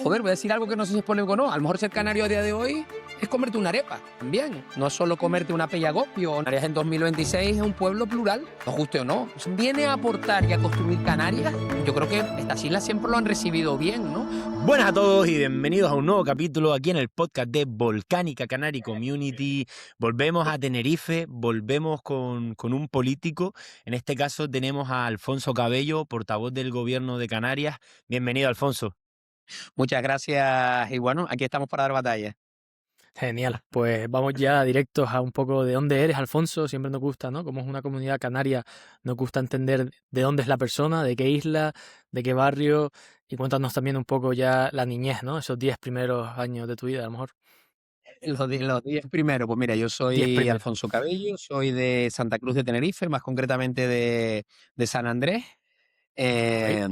Joder, voy a decir algo que no sé si es polémico o no. A lo mejor ser canario a día de hoy es comerte una arepa también. No es solo comerte una pellagopio. Canarias en 2026 es un pueblo plural, nos guste o no. Viene a aportar y a construir Canarias. Yo creo que estas islas siempre lo han recibido bien, ¿no? Buenas a todos y bienvenidos a un nuevo capítulo aquí en el podcast de Volcánica Canary Community. Volvemos a Tenerife, volvemos con un político. En este caso tenemos a Alfonso Cabello, portavoz del gobierno de Canarias. Bienvenido, Alfonso. Muchas gracias y bueno, aquí estamos para dar batalla. Genial, pues vamos ya directos a un poco de dónde eres, Alfonso. Siempre nos gusta, ¿no? Como es una comunidad canaria, nos gusta entender de dónde es la persona, de qué isla, de qué barrio, y cuéntanos también un poco ya la niñez, ¿no? Esos 10 primeros años de tu vida, a lo mejor. Los 10 primeros, pues mira, yo 10 soy primeros. Alfonso Cabello, soy de Santa Cruz de Tenerife, más concretamente de San Andrés. Ok. eh,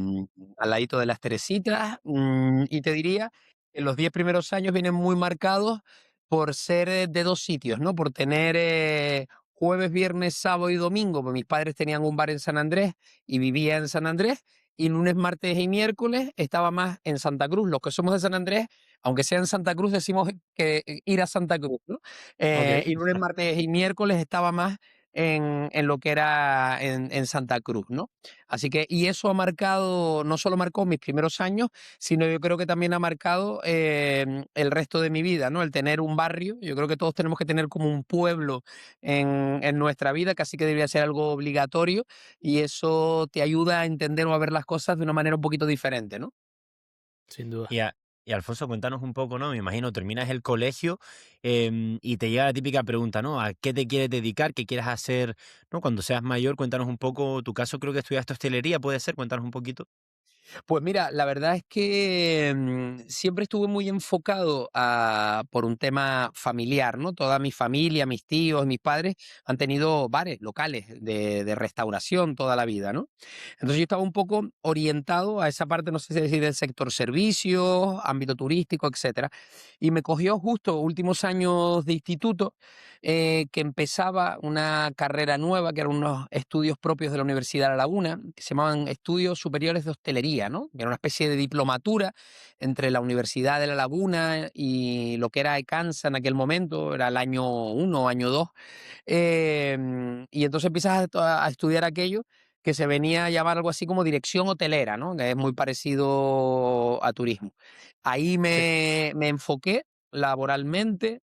Al ladito de las Teresitas, y te diría que los 10 primeros años vienen muy marcados por ser de dos sitios, ¿no? Por tener jueves, viernes, sábado y domingo, pues mis padres tenían un bar en San Andrés y vivía en San Andrés, y lunes, martes y miércoles estaba más en Santa Cruz. Los que somos de San Andrés, aunque sea en Santa Cruz, decimos que ir a Santa Cruz, ¿no? Ok. Y lunes, martes y miércoles estaba más en lo que era en Santa Cruz, ¿no? Así que, y eso ha marcado, no solo marcó mis primeros años, sino yo creo que también ha marcado el resto de mi vida, ¿no? El tener un barrio. Yo creo que todos tenemos que tener como un pueblo en nuestra vida, casi que debería ser algo obligatorio, y eso te ayuda a entender o a ver las cosas de una manera un poquito diferente, ¿no? Sin duda. Y, y Alfonso, cuéntanos un poco, ¿no? Me imagino, terminas el colegio y te llega la típica pregunta, ¿no? ¿A qué te quieres dedicar? ¿Qué quieres hacer, ¿no? Cuando seas mayor? Cuéntanos un poco, tu caso creo que estudiaste hostelería, ¿puede ser? Cuéntanos un poquito. Pues mira, la verdad es que siempre estuve muy enfocado por un tema familiar, ¿no? Toda mi familia, mis tíos, mis padres han tenido bares locales de restauración toda la vida, ¿no? Entonces yo estaba un poco orientado a esa parte, no sé si decir, del sector servicios, ámbito turístico, etcétera. Y me cogió justo últimos años de instituto, que empezaba una carrera nueva, que eran unos estudios propios de la Universidad de La Laguna, que se llamaban Estudios Superiores de Hostelería, ¿no? Que era una especie de diplomatura entre la Universidad de La Laguna y lo que era ECANSA en aquel momento, era el año 1, año 2. Y entonces empiezas a estudiar aquello que se venía a llamar algo así como dirección hotelera, ¿no? Que es muy parecido a turismo. Ahí Sí. me enfoqué laboralmente.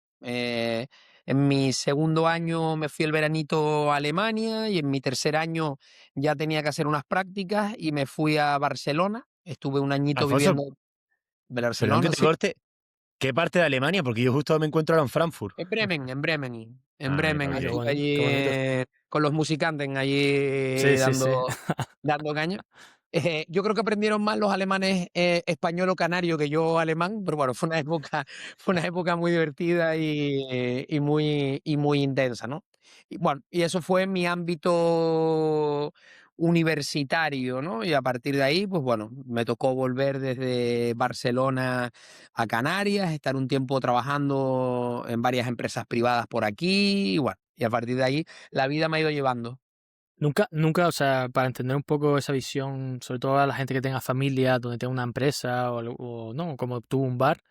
En mi segundo año me fui el veranito a Alemania, y en mi tercer año ya tenía que hacer unas prácticas y me fui a Barcelona. Estuve un añito Alfonso, viviendo en perdón que Barcelona, te sí. corte. ¿Qué parte de Alemania? Porque yo justo me encuentro ahora en Frankfurt. En Bremen. En Ah, Bremen Ah, ok. estuve allí qué bonito. con los musicantes allí Sí, sí, sí. dando caña. Yo creo que aprendieron más los alemanes español o canario que yo alemán, pero bueno, fue una época muy divertida y muy intensa, ¿no? Y bueno, y eso fue mi ámbito universitario, ¿no? Y a partir de ahí, pues bueno, me tocó volver desde Barcelona a Canarias, estar un tiempo trabajando en varias empresas privadas por aquí, y bueno, y a partir de ahí la vida me ha ido llevando. Nunca, o sea, para entender un poco esa visión, sobre todo a la gente que tenga familia, donde tenga una empresa o no, como tú un bar,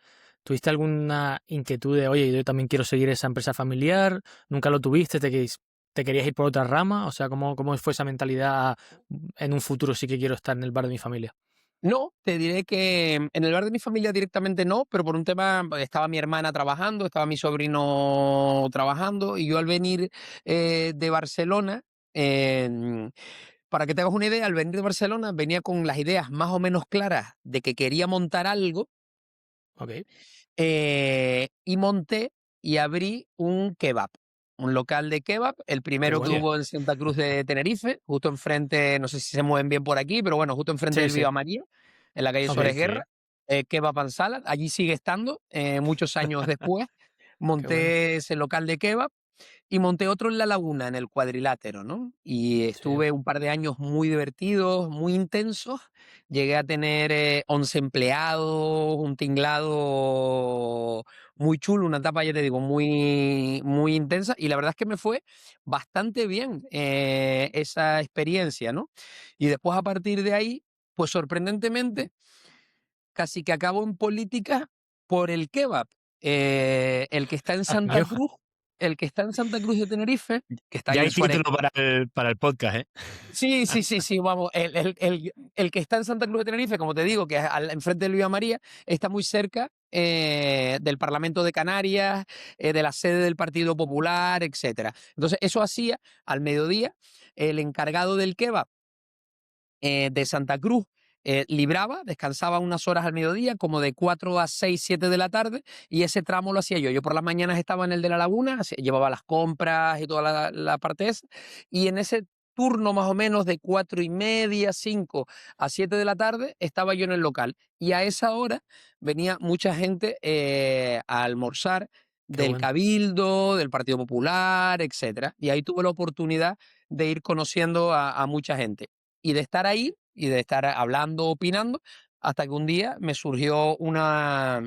¿tuviste alguna inquietud de, oye, yo también quiero seguir esa empresa familiar? ¿Nunca lo tuviste? ¿Te querías ir por otra rama? O sea, ¿cómo fue esa mentalidad? En un futuro sí que quiero estar en el bar de mi familia. No, te diré que en el bar de mi familia directamente no, pero por un tema, pues, estaba mi hermana trabajando, estaba mi sobrino trabajando, y yo al venir de Barcelona, eh, para que te hagas una idea, al venir de Barcelona venía con las ideas más o menos claras de que quería montar algo, Ok, y monté y abrí un kebab, un local de kebab, el qué primero que bueno. Hostia. hubo en Santa Cruz de Tenerife, justo enfrente, no sé si se mueven bien por aquí, pero bueno, justo enfrente Sí, del sí. Viva María, en la calle Ok, Sí, Suárez sí. Guerra. Kebab and Salad, allí sigue estando, muchos años después. qué bueno. Monté ese local de kebab y monté otro en La Laguna, en el Cuadrilátero, ¿no? Y Sí. estuve un par de años muy divertidos, muy intensos. Llegué a tener 11 empleados, un tinglado muy chulo, una etapa, ya te digo, muy, muy intensa. Y la verdad es que me fue bastante bien esa experiencia, ¿no? Y después, a partir de ahí, pues sorprendentemente, casi que acabo en política por el kebab. El que está en Santa Amigo, Cruz, el que está en Santa Cruz de Tenerife, que está Ya ahí hay en Suárez. título para el podcast, ¿eh? Sí, sí, sí, sí, vamos. El que está en Santa Cruz de Tenerife, como te digo, que es enfrente de Luis María, está muy cerca del Parlamento de Canarias, de la sede del Partido Popular, etcétera. Entonces, eso hacía al mediodía el encargado del kebab de Santa Cruz. Libraba, descansaba unas horas al mediodía, como de 4 a 6, 7 de la tarde, y ese tramo lo hacía yo. Yo por las mañanas estaba en el de la laguna, llevaba las compras y toda la parte esa, y en ese turno más o menos de 4:30, 5 a 7 de la tarde, estaba yo en el local. Y a esa hora venía mucha gente a almorzar qué del bueno. Cabildo, del Partido Popular, etcétera. Y ahí tuve la oportunidad de ir conociendo a mucha gente y de estar ahí y de estar hablando, opinando, hasta que un día me surgió una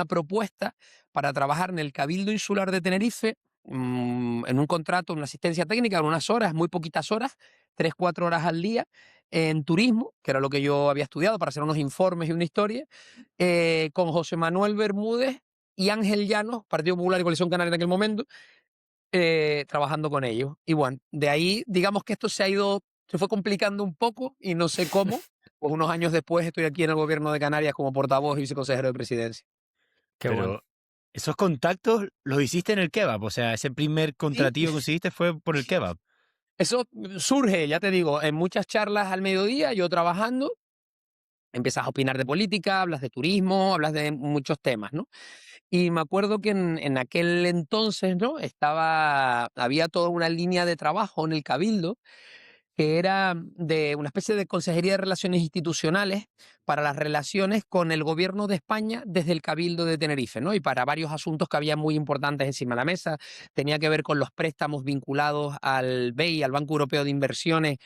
propuesta para trabajar en el Cabildo Insular de Tenerife, en un contrato, en una asistencia técnica, en unas horas, muy poquitas horas, 3, 4 horas al día, en turismo, que era lo que yo había estudiado para hacer unos informes y una historia, con José Manuel Bermúdez y Ángel Llanos, Partido Popular y Coalición Canaria en aquel momento, trabajando con ellos. Y bueno, de ahí, digamos que esto se fue complicando un poco y no sé cómo. Pues unos años después estoy aquí en el gobierno de Canarias como portavoz y viceconsejero de presidencia. Qué bueno. Pero esos contactos los hiciste en el kebab, o sea, ese primer Sí, contratillo que conseguiste fue por el kebab. eso surge, ya te digo, en muchas charlas al mediodía, yo trabajando, empiezas a opinar de política, hablas de turismo, hablas de muchos temas, ¿no? Y me acuerdo que en aquel entonces, ¿no? Había toda una línea de trabajo en el Cabildo que era de una especie de Consejería de Relaciones Institucionales para las relaciones con el gobierno de España desde el Cabildo de Tenerife, ¿no? Y para varios asuntos que había muy importantes encima de la mesa. Tenía que ver con los préstamos vinculados al BEI, al Banco Europeo de Inversiones,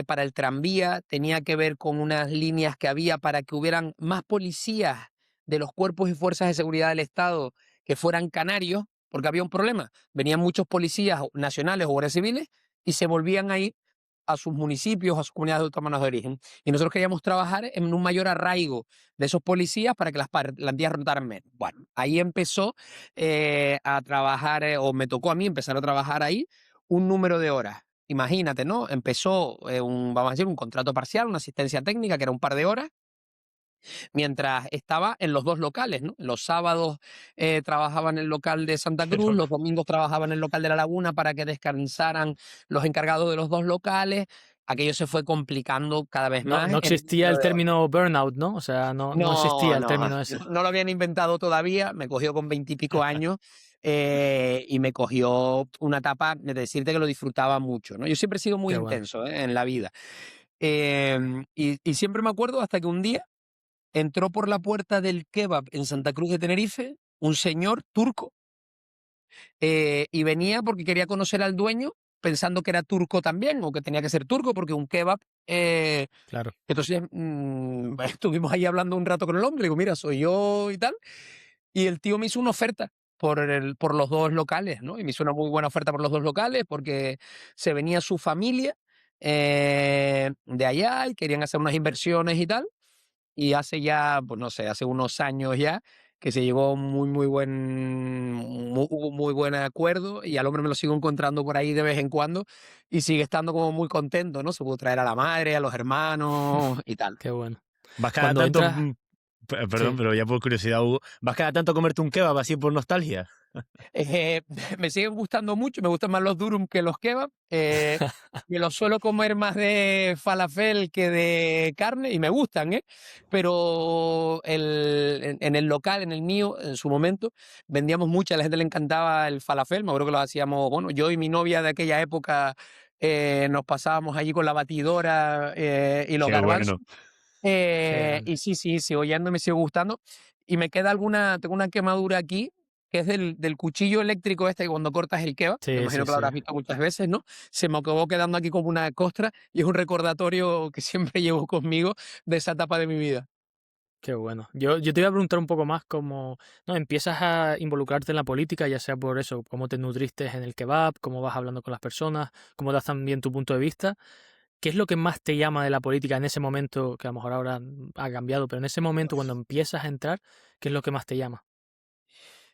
para el tranvía, tenía que ver con unas líneas que había para que hubieran más policías de los cuerpos y fuerzas de seguridad del Estado que fueran canarios, porque había un problema. Venían muchos policías nacionales o guardias civiles y se volvían a ir a sus municipios, a sus comunidades autónomas de origen. Y nosotros queríamos trabajar en un mayor arraigo de esos policías para que las plantillas rotaran menos. Bueno, ahí empezó a trabajar, o me tocó a mí empezar a trabajar ahí un número de horas. Imagínate, ¿no? Empezó vamos a decir, un contrato parcial, una asistencia técnica que era un par de horas, mientras estaba en los dos locales, ¿no? Los sábados trabajaba en el local de Santa Cruz, Pero, los domingos trabajaba en el local de La Laguna para que descansaran los encargados de los dos locales. Aquello se fue complicando cada vez No, más no en el existía número el de horas. término burnout, ¿no? O sea, no No, existía el no, término ese. no lo habían inventado todavía, me cogió con 20 y pico años y me cogió una etapa de decirte que lo disfrutaba mucho, ¿no? Yo siempre he sido muy Qué bueno. intenso en la vida. Y siempre me acuerdo hasta que un día entró por la puerta del kebab en Santa Cruz de Tenerife un señor turco y venía porque quería conocer al dueño pensando que era turco también o que tenía que ser turco porque un kebab... Claro. entonces estuvimos ahí hablando un rato con el hombre, le digo, mira, soy yo y tal, y el tío me hizo una oferta por los dos locales, ¿no? Y me hizo una muy buena oferta por los dos locales porque se venía su familia de allá y querían hacer unas inversiones y tal. Y hace ya, pues no sé, hace unos años ya, que se llegó hubo muy buen acuerdo y al hombre me lo sigo encontrando por ahí de vez en cuando y sigue estando como muy contento, ¿no? Se pudo traer a la madre, a los hermanos y tal. Qué bueno. vas cada Cuando tanto, entras, perdón, sí. pero ya por curiosidad, Hugo, vas cada tanto a comerte un kebab así por nostalgia. Eh, me siguen gustando mucho, me gustan más los durum que los kebab. Me los suelo comer más de falafel que de carne y me gustan, ¿eh? Pero en el local, en el mío, en su momento, vendíamos mucho, a la gente le encantaba el falafel. Me acuerdo que lo hacíamos, bueno, yo y mi novia de aquella época nos pasábamos allí con la batidora y los Qué garbanzos. bueno. Qué grande. Y sí, sí, sigo yendo, me sigo gustando. Y me queda tengo una quemadura aquí, que es del cuchillo eléctrico este que cuando cortas el kebab, me Sí, imagino sí, que lo sí. habrás visto muchas veces, ¿no? Se me acabó quedando aquí como una costra y es un recordatorio que siempre llevo conmigo de esa etapa de mi vida. Qué bueno. Yo te iba a preguntar un poco más cómo, ¿no? Empiezas a involucrarte en la política, ya sea por eso, cómo te nutriste en el kebab, cómo vas hablando con las personas, cómo das también tu punto de vista. ¿qué es lo que más te llama de la política en ese momento, que a lo mejor ahora ha cambiado, pero en ese momento cuando empiezas a entrar, qué es lo que más te llama?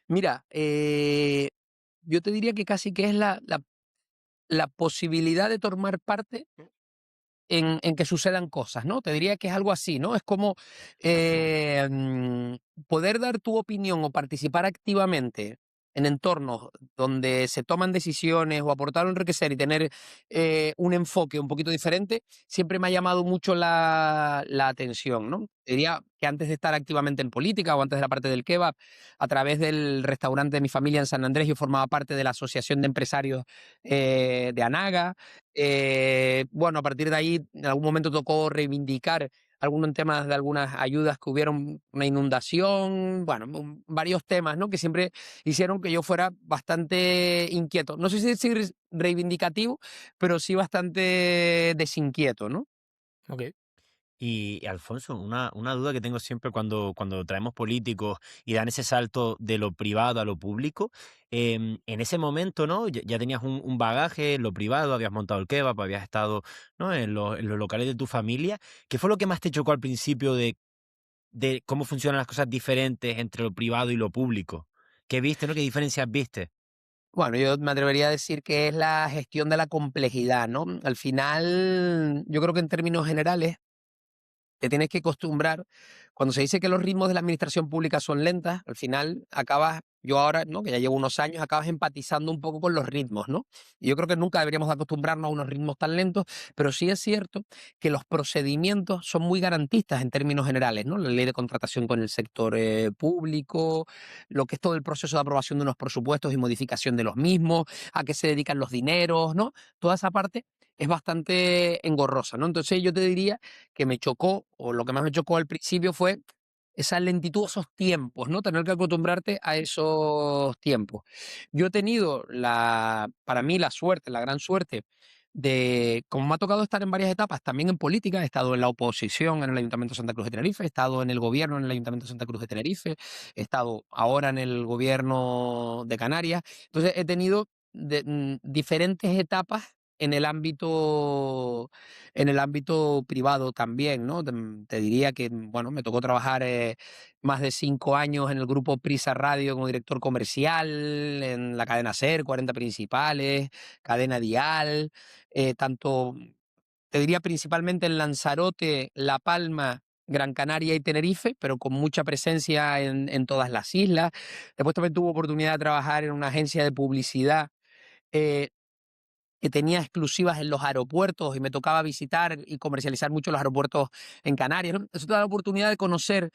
Mira, yo te diría que casi que es la posibilidad de tomar parte en que sucedan cosas, ¿no? Te diría que es algo así, ¿no? Es como poder dar tu opinión o participar activamente en entornos donde se toman decisiones o aportar o enriquecer y tener un enfoque un poquito diferente, siempre me ha llamado mucho la atención, ¿no? Te diría que antes de estar activamente en política o antes de la parte del kebab, a través del restaurante de mi familia en San Andrés, yo formaba parte de la Asociación de Empresarios de Anaga. Bueno, a partir de ahí, en algún momento tocó reivindicar algunos temas de algunas ayudas que hubieron, una inundación, bueno, varios temas, ¿no? Que siempre hicieron que yo fuera bastante inquieto. No sé si decir reivindicativo, pero sí bastante desinquieto, ¿no? Ok. Y Alfonso, una duda que tengo siempre cuando traemos políticos y dan ese salto de lo privado a lo público, en ese momento, ¿no? Ya tenías un bagaje en lo privado, habías montado el kebab, habías estado, ¿no? En los locales de tu familia. ¿Qué fue lo que más te chocó al principio de cómo funcionan las cosas diferentes entre lo privado y lo público? ¿Qué viste, no? ¿Qué diferencias viste? Bueno, yo me atrevería a decir que es la gestión de la complejidad, ¿no? Al final, yo creo que en términos generales, te tienes que acostumbrar. Cuando se dice que los ritmos de la administración pública son lentas, al final acabas, yo ahora, ¿no? Que ya llevo unos años, acabas empatizando un poco con los ritmos, ¿no? Y yo creo que nunca deberíamos acostumbrarnos a unos ritmos tan lentos, pero sí es cierto que los procedimientos son muy garantistas en términos generales, ¿no? La ley de contratación con el sector público, lo que es todo el proceso de aprobación de unos presupuestos y modificación de los mismos, a qué se dedican los dineros, ¿no? Toda esa parte es bastante engorrosa, ¿no? Entonces yo te diría que me chocó, o lo que más me chocó al principio fue esa lentitud, esos tiempos, ¿no? Tener que acostumbrarte a esos tiempos. Yo he tenido para mí la suerte, la gran suerte de, como me ha tocado estar en varias etapas, también en política, he estado en la oposición en el Ayuntamiento de Santa Cruz de Tenerife, he estado en el gobierno en el Ayuntamiento de Santa Cruz de Tenerife, he estado ahora en el gobierno de Canarias. Entonces he tenido diferentes etapas en el ámbito privado también, ¿no? Te diría que, bueno, me tocó trabajar más de 5 años en el grupo Prisa Radio como director comercial, en la cadena SER, 40 principales, cadena Dial, tanto, te diría principalmente en Lanzarote, La Palma, Gran Canaria y Tenerife, pero con mucha presencia en todas las islas. Después también tuve oportunidad de trabajar en una agencia de publicidad eh, que tenía exclusivas en los aeropuertos y me tocaba visitar y comercializar mucho los aeropuertos en Canarias, ¿no? Eso te da la oportunidad de conocer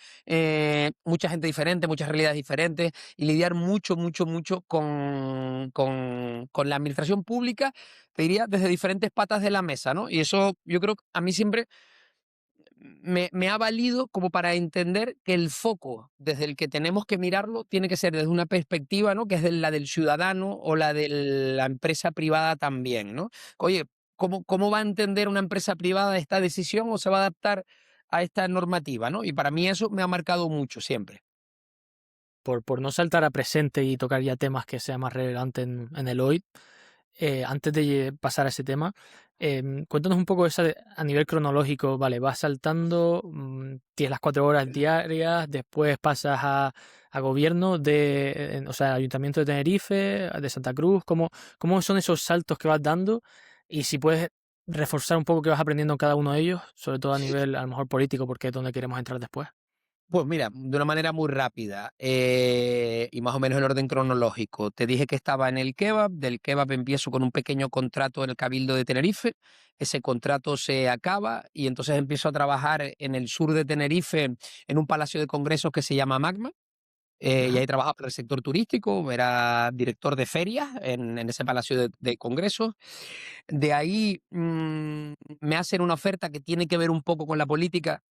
mucha gente diferente, muchas realidades diferentes y lidiar mucho con la administración pública, te diría, desde diferentes patas de la mesa, ¿no? Y eso yo creo que a mí siempre me ha valido como para entender que el foco desde el que tenemos que mirarlo tiene que ser desde una perspectiva, ¿no? Que es la del ciudadano o la de la empresa privada también, ¿no? Oye, ¿cómo va a entender una empresa privada esta decisión o se va a adaptar a esta normativa, ¿no? Y para mí eso me ha marcado mucho siempre. Por no saltar a presente y tocar ya temas que sean más relevantes en el hoy, antes de pasar a ese tema, cuéntanos un poco a nivel cronológico, vale, vas saltando, tienes las 4 horas diarias, después pasas a gobierno o sea, Ayuntamiento de Tenerife, de Santa Cruz, ¿cómo son esos saltos que vas dando? Y si puedes reforzar un poco qué vas aprendiendo en cada uno de ellos, sobre todo a nivel a lo mejor político, porque es donde queremos entrar después. Pues mira, de una manera muy rápida y más o menos en orden cronológico. Te dije que estaba en el kebab, del kebab empiezo con un pequeño contrato en el Cabildo de Tenerife, ese contrato se acaba y entonces empiezo a trabajar en el sur de Tenerife en un palacio de congresos que se llama Magma. Y Ajá, ahí trabajaba para el sector turístico, era director de ferias en ese palacio de congresos. De ahí me hacen una oferta que tiene que ver un poco con la política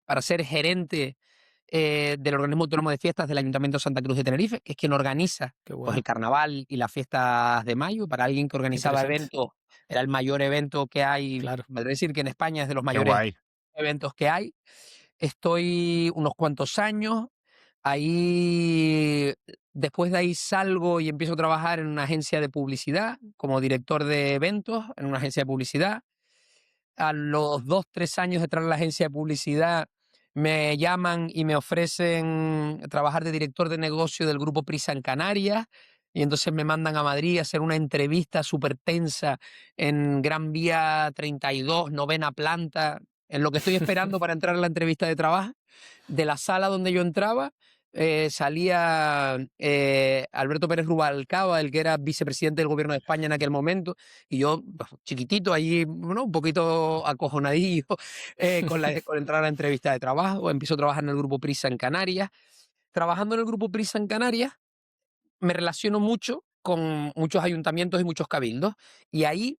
para ser gerente del Organismo Autónomo de Fiestas del Ayuntamiento de Santa Cruz de Tenerife, que es quien organiza qué pues, el bueno, carnaval y las fiestas de mayo. Para alguien que qué organizaba interesante, eventos, era el mayor evento que hay, claro. me atrevo a decir que en España es de los Qué mayores guay. eventos que hay. Estoy unos cuantos años, ahí, después de ahí salgo y empiezo a trabajar en una agencia de publicidad, como director de eventos en una agencia de publicidad. a los 2, 3 años de entrar a la agencia de publicidad, me llaman y me ofrecen trabajar de director de negocio del grupo Prisa en Canarias. Y entonces me mandan a Madrid a hacer una entrevista súper tensa en Gran Vía 32, novena planta, en lo que estoy esperando para entrar a la entrevista de trabajo. De la sala donde yo entraba, salía Alberto Pérez Rubalcaba, el que era vicepresidente del gobierno de España en aquel momento, y yo, pues, chiquitito, allí, bueno, un poquito acojonadillo, con entrar a la entrevista de trabajo. Empiezo a trabajar en el grupo Prisa en Canarias. Trabajando en el grupo Prisa en Canarias, me relaciono mucho con muchos ayuntamientos y muchos cabildos, y ahí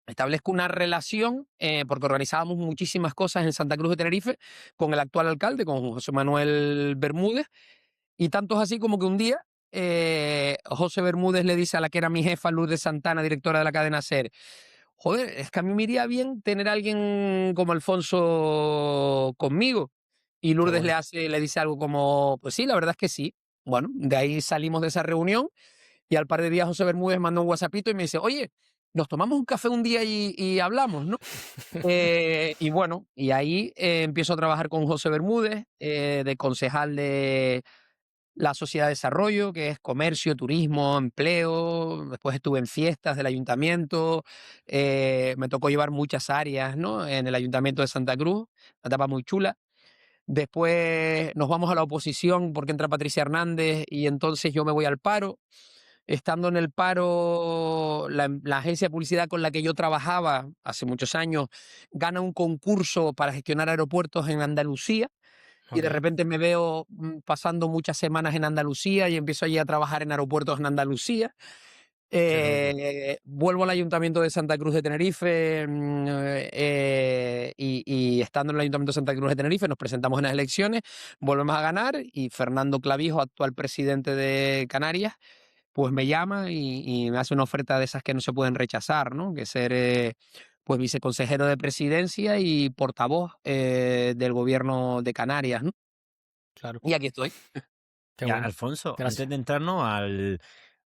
establezco una relación, porque organizábamos muchísimas cosas en Santa Cruz de Tenerife con el actual alcalde, con José Manuel Bermúdez, y tanto es así como que un día José Bermúdez le dice a la que era mi jefa, Lourdes Santana, directora de la cadena SER: joder, es que a mí me iría bien tener a alguien como Alfonso conmigo. Y Qué Lourdes guay. le dice algo como: pues sí, la verdad es que sí. Bueno, de ahí salimos de esa reunión, y al par de días José Bermúdez manda un WhatsAppito y me dice: oye, nos tomamos un café un día y hablamos, ¿no? Y bueno, y ahí empiezo a trabajar con José Bermúdez, de concejal de la Sociedad de Desarrollo, que es comercio, turismo, empleo. Después estuve en fiestas del ayuntamiento. Me tocó llevar muchas áreas, ¿no?, en el ayuntamiento de Santa Cruz, una etapa muy chula. Después nos vamos a la oposición porque entra Patricia Hernández y entonces yo me voy al paro. Estando en el paro, la agencia de publicidad con la que yo trabajaba hace muchos años gana un concurso para gestionar aeropuertos en Andalucía, y Ok, de repente me veo pasando muchas semanas en Andalucía y empiezo allí a trabajar en aeropuertos en Andalucía. qué loco. Vuelvo al Ayuntamiento de Santa Cruz de Tenerife, y estando en el Ayuntamiento de Santa Cruz de Tenerife nos presentamos en las elecciones, volvemos a ganar, y Fernando Clavijo, actual presidente de Canarias, pues me llama y me hace una oferta de esas que no se pueden rechazar, ¿no? Que ser, pues, viceconsejero de presidencia y portavoz del gobierno de Canarias, ¿no? Claro, Y aquí estoy. qué Ya, bueno. Alfonso, antes Gracias. de entrarnos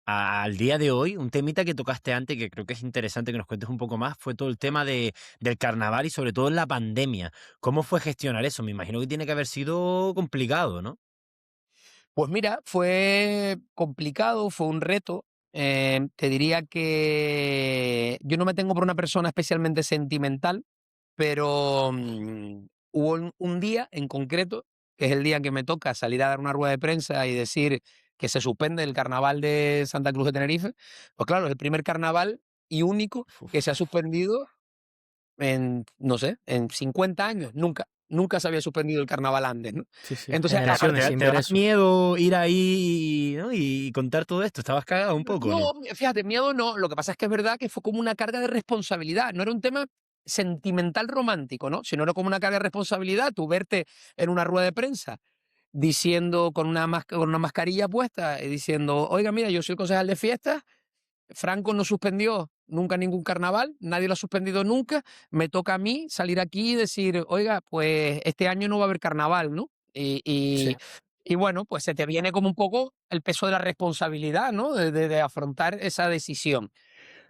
al día de hoy, un temita que tocaste antes que creo que es interesante que nos cuentes un poco más, fue todo el tema del carnaval y sobre todo en la pandemia. ¿Cómo fue gestionar eso? Me imagino que tiene que haber sido complicado, ¿no? Pues mira, fue complicado, fue un reto. Te diría que yo no me tengo por una persona especialmente sentimental, pero hubo un día en concreto, que es el día que me toca salir a dar una rueda de prensa y decir que se suspende el carnaval de Santa Cruz de Tenerife. Pues claro, es el primer carnaval y único que se ha Uf, suspendido en, no sé, en 50 años. Nunca se había suspendido el carnaval antes, ¿no? sí, sí. Entonces, a Generaciones partir sin ¿Te ver daba eso. miedo ir ahí, ¿no? y contar todo esto? ¿Estabas cagado un poco, no? No, fíjate, miedo no. Lo que pasa es que es verdad que fue como una carga de responsabilidad. No era un tema sentimental romántico, ¿no? Sino era como una carga de responsabilidad. Tú verte en una rueda de prensa diciendo con una mascarilla puesta y diciendo: oiga, mira, yo soy el concejal de fiestas, Franco no suspendió nunca ningún carnaval, nadie lo ha suspendido nunca, me toca a mí salir aquí y decir: oiga, pues este año no va a haber carnaval, ¿no? Y, Sí, y, y bueno, pues se te viene como un poco el peso de la responsabilidad, ¿no? De afrontar esa decisión.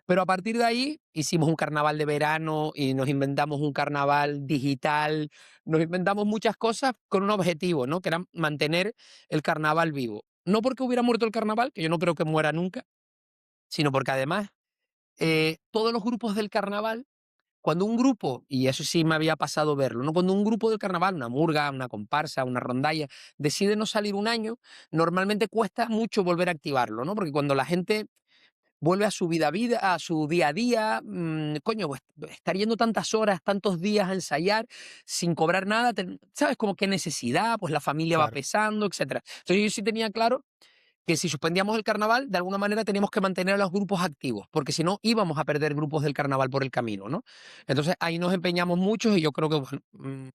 Pero a partir de ahí hicimos un carnaval de verano y nos inventamos un carnaval digital, nos inventamos muchas cosas con un objetivo, ¿no? Que era mantener el carnaval vivo. No porque hubiera muerto el carnaval, que yo no creo que muera nunca, sino porque además todos los grupos del carnaval, cuando un grupo, y eso sí me había pasado verlo, ¿no? Cuando un grupo del carnaval, una murga, una comparsa, una rondalla, decide no salir un año, normalmente cuesta mucho volver a activarlo, ¿no? Porque cuando la gente vuelve a su vida, a su día a día, coño, pues estar yendo tantas horas, tantos días a ensayar sin cobrar nada, ¿sabes? Como qué necesidad, pues la familia va claro, pesando, etcétera. Entonces yo sí tenía claro que si suspendíamos el carnaval, de alguna manera teníamos que mantener a los grupos activos, porque si no íbamos a perder grupos del carnaval por el camino, ¿no? Entonces ahí nos empeñamos muchos y yo creo que bueno,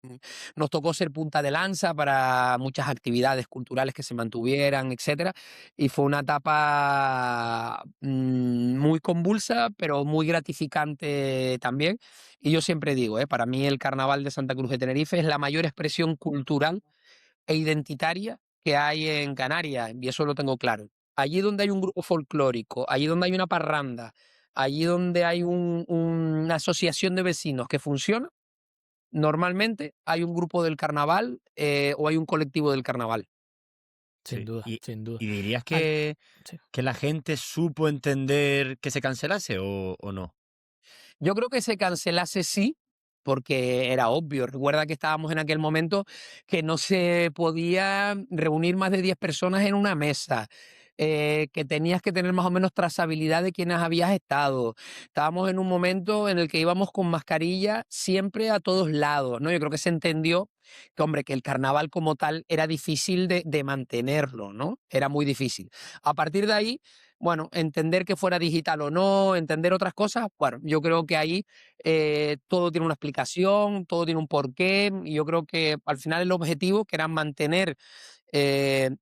nos tocó ser punta de lanza para muchas actividades culturales que se mantuvieran, etcétera. Y fue una etapa muy convulsa, pero muy gratificante también. Y yo siempre digo, para mí el carnaval de Santa Cruz de Tenerife es la mayor expresión cultural e identitaria que hay en Canarias, y eso lo tengo claro. Allí donde hay un grupo folclórico, allí donde hay una parranda, allí donde hay una asociación de vecinos que funciona, normalmente hay un grupo del carnaval o hay un colectivo del carnaval. Sin Sí. duda, sin duda. Y dirías Al- sí. que la gente supo entender que se cancelase o no? Yo creo que se cancelase sí, porque era obvio. Recuerda que estábamos en aquel momento que no se podía reunir más de 10 personas en una mesa, que tenías que tener más o menos trazabilidad de quiénes habías estado. Estábamos en un momento en el que íbamos con mascarilla siempre a todos lados, ¿no? Yo creo que se entendió que, hombre, que el carnaval como tal era difícil de mantenerlo, ¿no? Era muy difícil. A partir de ahí, bueno, entender que fuera digital o no, entender otras cosas, bueno, yo creo que ahí todo tiene una explicación, todo tiene un porqué, y yo creo que al final el objetivo, que era mantener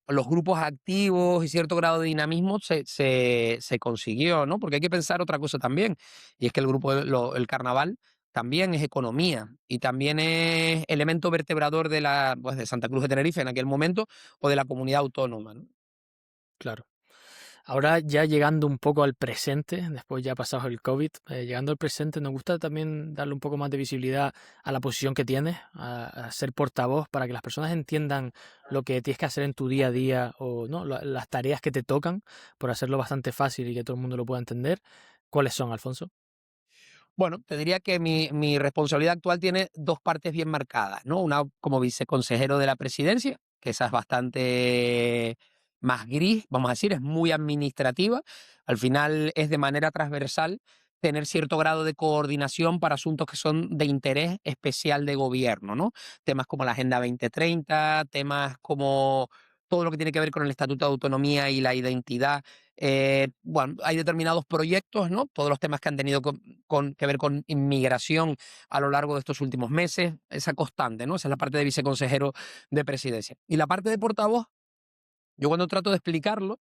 los grupos activos y cierto grado de dinamismo, se consiguió, ¿no? Porque hay que pensar otra cosa también, y es que el grupo, el carnaval, también es economía y también es elemento vertebrador de pues, de Santa Cruz de Tenerife en aquel momento o de la comunidad autónoma, ¿no? Claro. Ahora ya llegando un poco al presente, después ya pasado el COVID, llegando al presente, nos gusta también darle un poco más de visibilidad a la posición que tienes, a ser portavoz, para que las personas entiendan lo que tienes que hacer en tu día a día o no, las tareas que te tocan, por hacerlo bastante fácil y que todo el mundo lo pueda entender. ¿Cuáles son, Alfonso? Bueno, te diría que mi responsabilidad actual tiene dos partes bien marcadas, ¿no? Una como viceconsejero de la presidencia, que esa es bastante más gris, vamos a decir, es muy administrativa. Al final es de manera transversal tener cierto grado de coordinación para asuntos que son de interés especial de gobierno, ¿no? Temas como la Agenda 2030, temas como todo lo que tiene que ver con el Estatuto de Autonomía y la identidad. Bueno, hay determinados proyectos, ¿no? Todos los temas que han tenido que ver con inmigración a lo largo de estos últimos meses, esa constante, ¿no? Esa es la parte de viceconsejero de presidencia. Y la parte de portavoz, yo cuando trato de explicarlo,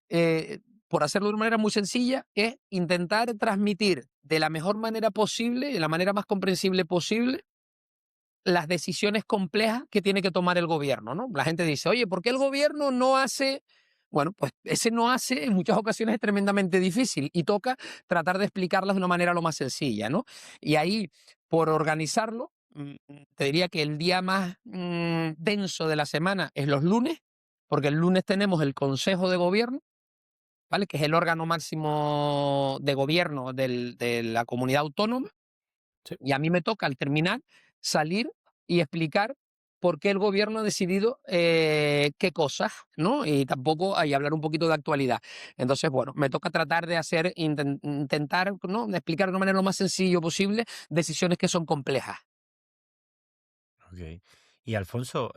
eh, por hacerlo de una manera muy sencilla, es intentar transmitir de la mejor manera posible, de la manera más comprensible posible, las decisiones complejas que tiene que tomar el gobierno, ¿no? La gente dice, oye, ¿por qué el gobierno no hace? Bueno, pues ese no hace en muchas ocasiones es tremendamente difícil y toca tratar de explicarlas de una manera lo más sencilla, ¿no? Y ahí, por organizarlo, te diría que el día más denso de la semana es los lunes, porque el lunes tenemos el Consejo de Gobierno, ¿vale? Que es el órgano máximo de gobierno de la comunidad autónoma, Sí. y a mí me toca al terminar salir y explicar por qué el gobierno ha decidido qué cosas, ¿no? Y tampoco hay hablar un poquito de actualidad. Entonces, bueno, me toca tratar de hacer, intentar, ¿no? De explicar de una manera lo más sencillo posible decisiones que son complejas. Ok. Y Alfonso,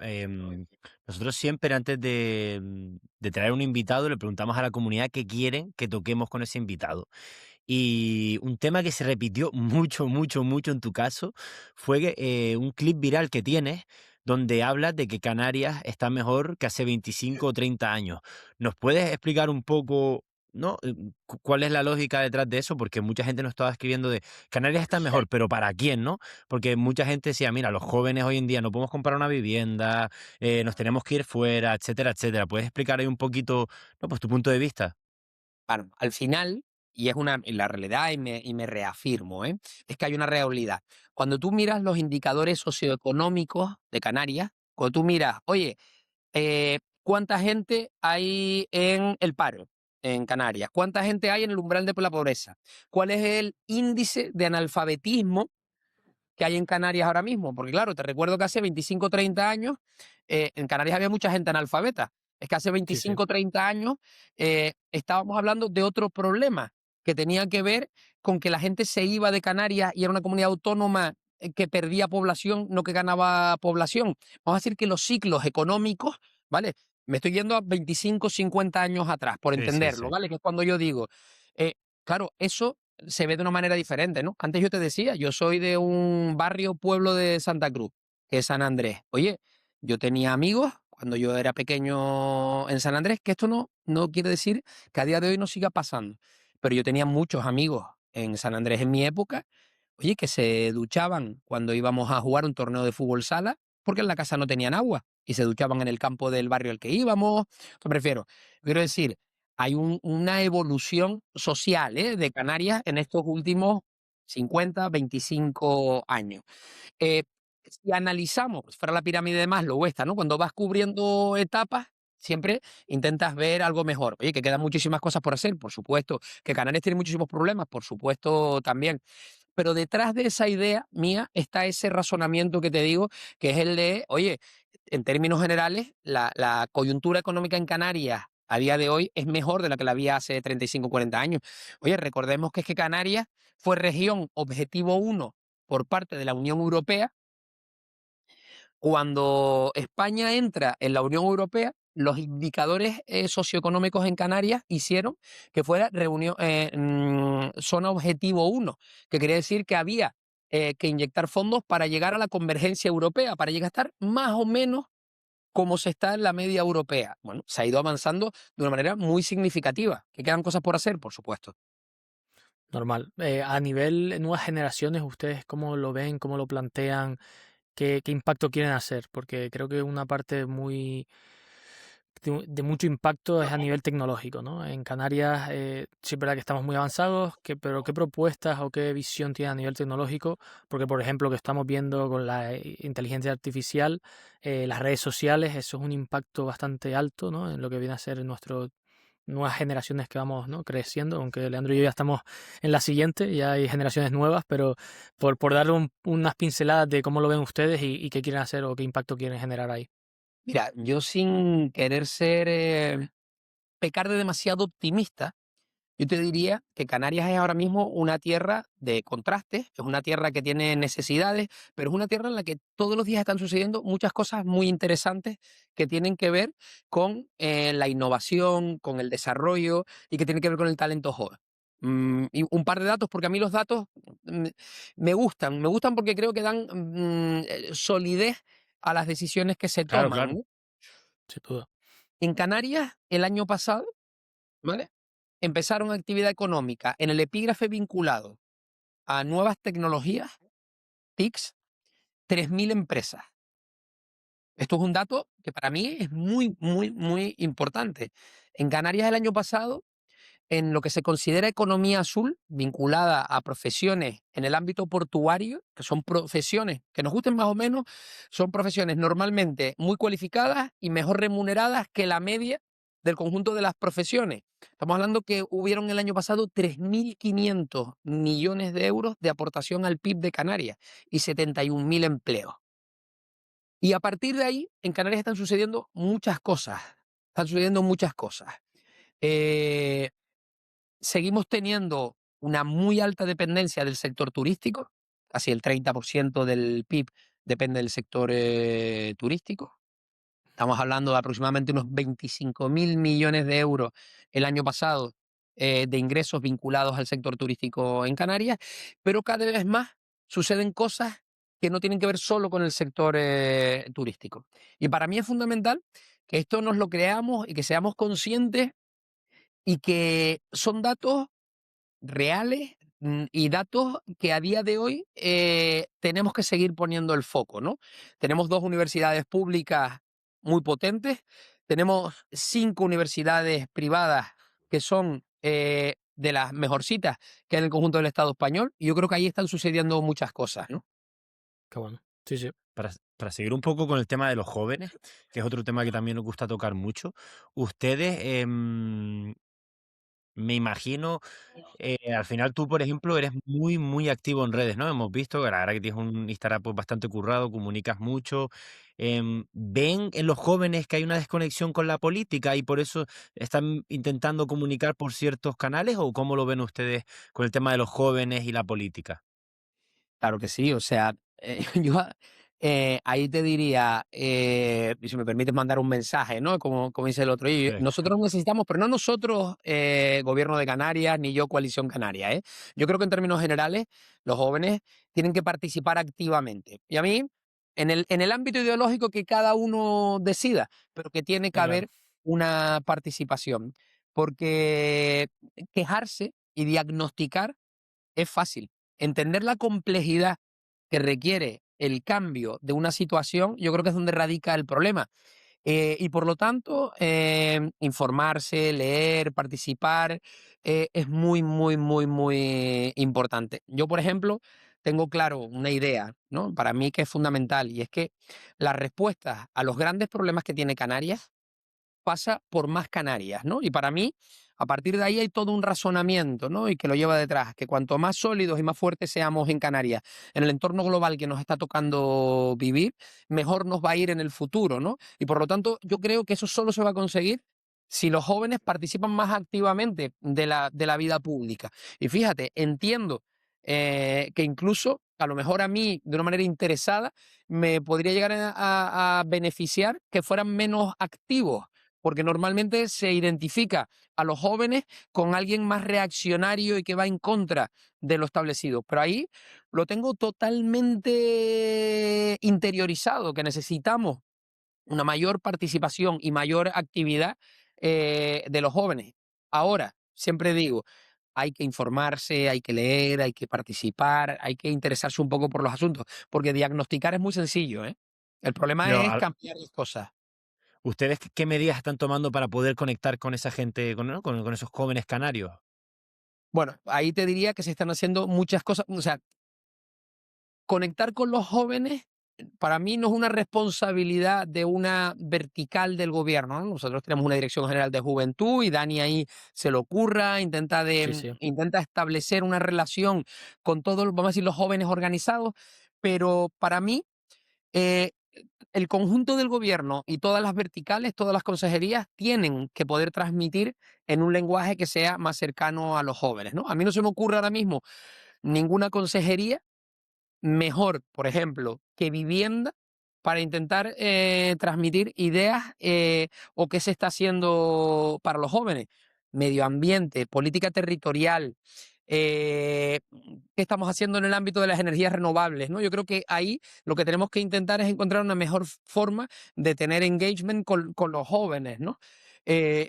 nosotros siempre antes de traer un invitado le preguntamos a la comunidad qué quieren que toquemos con ese invitado. Y un tema que se repitió mucho, mucho, mucho en tu caso fue un clip viral que tienes donde hablas de que Canarias está mejor que hace 25 o 30 años. ¿Nos puedes explicar un poco, no, cuál es la lógica detrás de eso? Porque mucha gente nos estaba escribiendo de Canarias está mejor, pero ¿para quién, no? Porque mucha gente decía, mira, los jóvenes hoy en día no podemos comprar una vivienda, nos tenemos que ir fuera, etcétera, etcétera. ¿Puedes explicar ahí un poquito, no, pues tu punto de vista? Claro, al final, y la realidad, y me reafirmo, es que hay una realidad. Cuando tú miras los indicadores socioeconómicos de Canarias, cuando tú miras, oye, ¿cuánta gente hay en el paro en Canarias? ¿Cuánta gente hay en el umbral de la pobreza? ¿Cuál es el índice de analfabetismo que hay en Canarias ahora mismo? Porque claro, te recuerdo que hace 25 o 30 años en Canarias había mucha gente analfabeta. Es que hace Sí, sí. 25 o 30 años estábamos hablando de otro problema que tenía que ver con que la gente se iba de Canarias y era una comunidad autónoma que perdía población, no que ganaba población. Vamos a decir que los ciclos económicos, ¿vale? Me estoy yendo a 25, 50 años atrás, por Sí, sí, entenderlo, sí. ¿vale? Que es cuando yo digo, claro, eso se ve de una manera diferente, ¿no? Antes yo te decía, yo soy de un barrio, pueblo de Santa Cruz, que es San Andrés. Oye, yo tenía amigos cuando yo era pequeño en San Andrés, que esto no quiere decir que a día de hoy no siga pasando, pero yo tenía muchos amigos en San Andrés en mi época, oye, que se duchaban cuando íbamos a jugar un torneo de fútbol sala, porque en la casa no tenían agua y se duchaban en el campo del barrio al que íbamos. Yo prefiero, quiero decir, hay una evolución social, de Canarias en estos últimos 50, 25 años. Eh, si analizamos, si fuera la pirámide de Maslow esta, ¿no? Cuando vas cubriendo etapas, siempre intentas ver algo mejor. Oye, que quedan muchísimas cosas por hacer, por supuesto. Que Canarias tiene muchísimos problemas, por supuesto también. Pero detrás de esa idea mía está ese razonamiento que te digo, que es el de, oye, en términos generales, la coyuntura económica en Canarias a día de hoy es mejor de la que la había hace 35, 40 años. Oye, recordemos que es que Canarias fue región objetivo uno por parte de la Unión Europea. Cuando España entra en la Unión Europea, los indicadores socioeconómicos en Canarias hicieron que fuera zona objetivo uno, que quería decir que había que inyectar fondos para llegar a la convergencia europea, para llegar a estar más o menos como se está en la media europea. Bueno, se ha ido avanzando de una manera muy significativa. ¿Que quedan cosas por hacer? Por supuesto. Normal. A nivel de nuevas generaciones, ¿ustedes cómo lo ven, cómo lo plantean? ¿Qué impacto quieren hacer? Porque creo que una parte muy de mucho impacto es a nivel tecnológico, ¿no? En Canarias sí es verdad que estamos muy avanzados, pero ¿qué propuestas o qué visión tiene a nivel tecnológico? Porque, por ejemplo, lo que estamos viendo con la inteligencia artificial, las redes sociales, eso es un impacto bastante alto, ¿no? En lo que viene a ser nuestro nuevas generaciones que vamos, ¿no?, creciendo, aunque Leandro y yo ya estamos en la siguiente, ya hay generaciones nuevas, pero por darle unas pinceladas de cómo lo ven ustedes y qué quieren hacer o qué impacto quieren generar ahí. Mira, yo sin querer ser, pecar de demasiado optimista, yo te diría que Canarias es ahora mismo una tierra de contrastes, es una tierra que tiene necesidades, pero es una tierra en la que todos los días están sucediendo muchas cosas muy interesantes que tienen que ver con la innovación, con el desarrollo y que tienen que ver con el talento joven. Y un par de datos, porque a mí los datos mm, me gustan porque creo que dan solidez a las decisiones que se Claro, toman, claro. ¿no? Sin duda. En Canarias, el año pasado, ¿vale? Empezaron actividad económica en el epígrafe vinculado a nuevas tecnologías, TICs, 3.000 empresas. Esto es un dato que para mí es muy, muy, muy importante. En Canarias el año pasado, en lo que se considera economía azul, vinculada a profesiones en el ámbito portuario, que son profesiones que nos gusten más o menos, son profesiones normalmente muy cualificadas y mejor remuneradas que la media del conjunto de las profesiones. Estamos hablando que hubieron el año pasado 3.500 millones de euros de aportación al PIB de Canarias y 71.000 empleos. Y a partir de ahí, en Canarias están sucediendo muchas cosas. Están sucediendo muchas cosas. Eh, Seguimos teniendo una muy alta dependencia del sector turístico, casi el 30% del PIB depende del sector turístico. Estamos hablando de aproximadamente unos 25.000 millones de euros el año pasado de ingresos vinculados al sector turístico en Canarias, pero cada vez más suceden cosas que no tienen que ver solo con el sector turístico. Y para mí es fundamental que esto nos lo creamos y que seamos conscientes y que son datos reales, y datos que a día de hoy tenemos que seguir poniendo el foco, ¿no? Tenemos 2 universidades públicas muy potentes, tenemos 5 universidades privadas que son de las mejorcitas que hay en el conjunto del Estado español, y yo creo que ahí están sucediendo muchas cosas, ¿no? Qué bueno. Sí, sí. Para seguir un poco con el tema de los jóvenes, que es otro tema que también nos gusta tocar mucho, ustedes, me imagino, al final tú, por ejemplo, eres muy, muy activo en redes, ¿no? Hemos visto que la verdad que tienes un Instagram pues, bastante currado, comunicas mucho. ¿Ven en los jóvenes que hay una desconexión con la política y por eso están intentando comunicar por ciertos canales? ¿O cómo lo ven ustedes con el tema de los jóvenes y la política? Claro que sí, o sea, yo ahí te diría, y si me permites mandar un mensaje, ¿no? Como dice el otro, oye, Sí, nosotros necesitamos, pero no nosotros, Gobierno de Canarias, ni yo, Coalición Canaria, ¿eh? Yo creo que en términos generales, los jóvenes tienen que participar activamente. Y a mí, en el ámbito ideológico que cada uno decida, pero que tiene que Está claro. haber una participación, porque quejarse y diagnosticar es fácil. Entender la complejidad que requiere el cambio de una situación, yo creo que es donde radica el problema. Y por lo tanto, informarse, leer, participar, es muy, muy, muy, muy importante. Yo, por ejemplo, tengo claro una idea, ¿no? Para mí que es fundamental, y es que la respuesta a los grandes problemas que tiene Canarias pasa por más Canarias, ¿no? Y para mí, a partir de ahí hay todo un razonamiento, ¿no? Y que lo lleva detrás, que cuanto más sólidos y más fuertes seamos en Canarias, en el entorno global que nos está tocando vivir, mejor nos va a ir en el futuro, ¿no? Y por lo tanto, yo creo que eso solo se va a conseguir si los jóvenes participan más activamente de la vida pública. Y fíjate, entiendo que incluso, a lo mejor a mí, de una manera interesada, me podría llegar a beneficiar que fueran menos activos, porque normalmente se identifica a los jóvenes con alguien más reaccionario y que va en contra de lo establecido. Pero ahí lo tengo totalmente interiorizado, que necesitamos una mayor participación y mayor actividad de los jóvenes. Ahora, siempre digo, hay que informarse, hay que leer, hay que participar, hay que interesarse un poco por los asuntos, porque diagnosticar es muy sencillo, ¿eh? El problema Pero es cambiar las cosas. ¿ustedes qué medidas están tomando para poder conectar con esa gente, ¿no? con esos jóvenes canarios? Bueno, ahí te diría que se están haciendo muchas cosas. O sea, conectar con los jóvenes para mí no es una responsabilidad de una vertical del gobierno, ¿no? Nosotros tenemos una Dirección General de Juventud y Dani ahí se le ocurra, Sí, sí. intenta establecer una relación con todos, vamos a decir, los jóvenes organizados, pero para mí eh, el conjunto del gobierno y todas las verticales, todas las consejerías tienen que poder transmitir en un lenguaje que sea más cercano a los jóvenes, ¿no? A mí no se me ocurre ahora mismo ninguna consejería mejor, por ejemplo, que vivienda para intentar transmitir ideas o qué se está haciendo para los jóvenes. Medio ambiente, política territorial, qué estamos haciendo en el ámbito de las energías renovables, ¿no? Yo creo que ahí lo que tenemos que intentar es encontrar una mejor forma de tener engagement con los jóvenes, ¿no?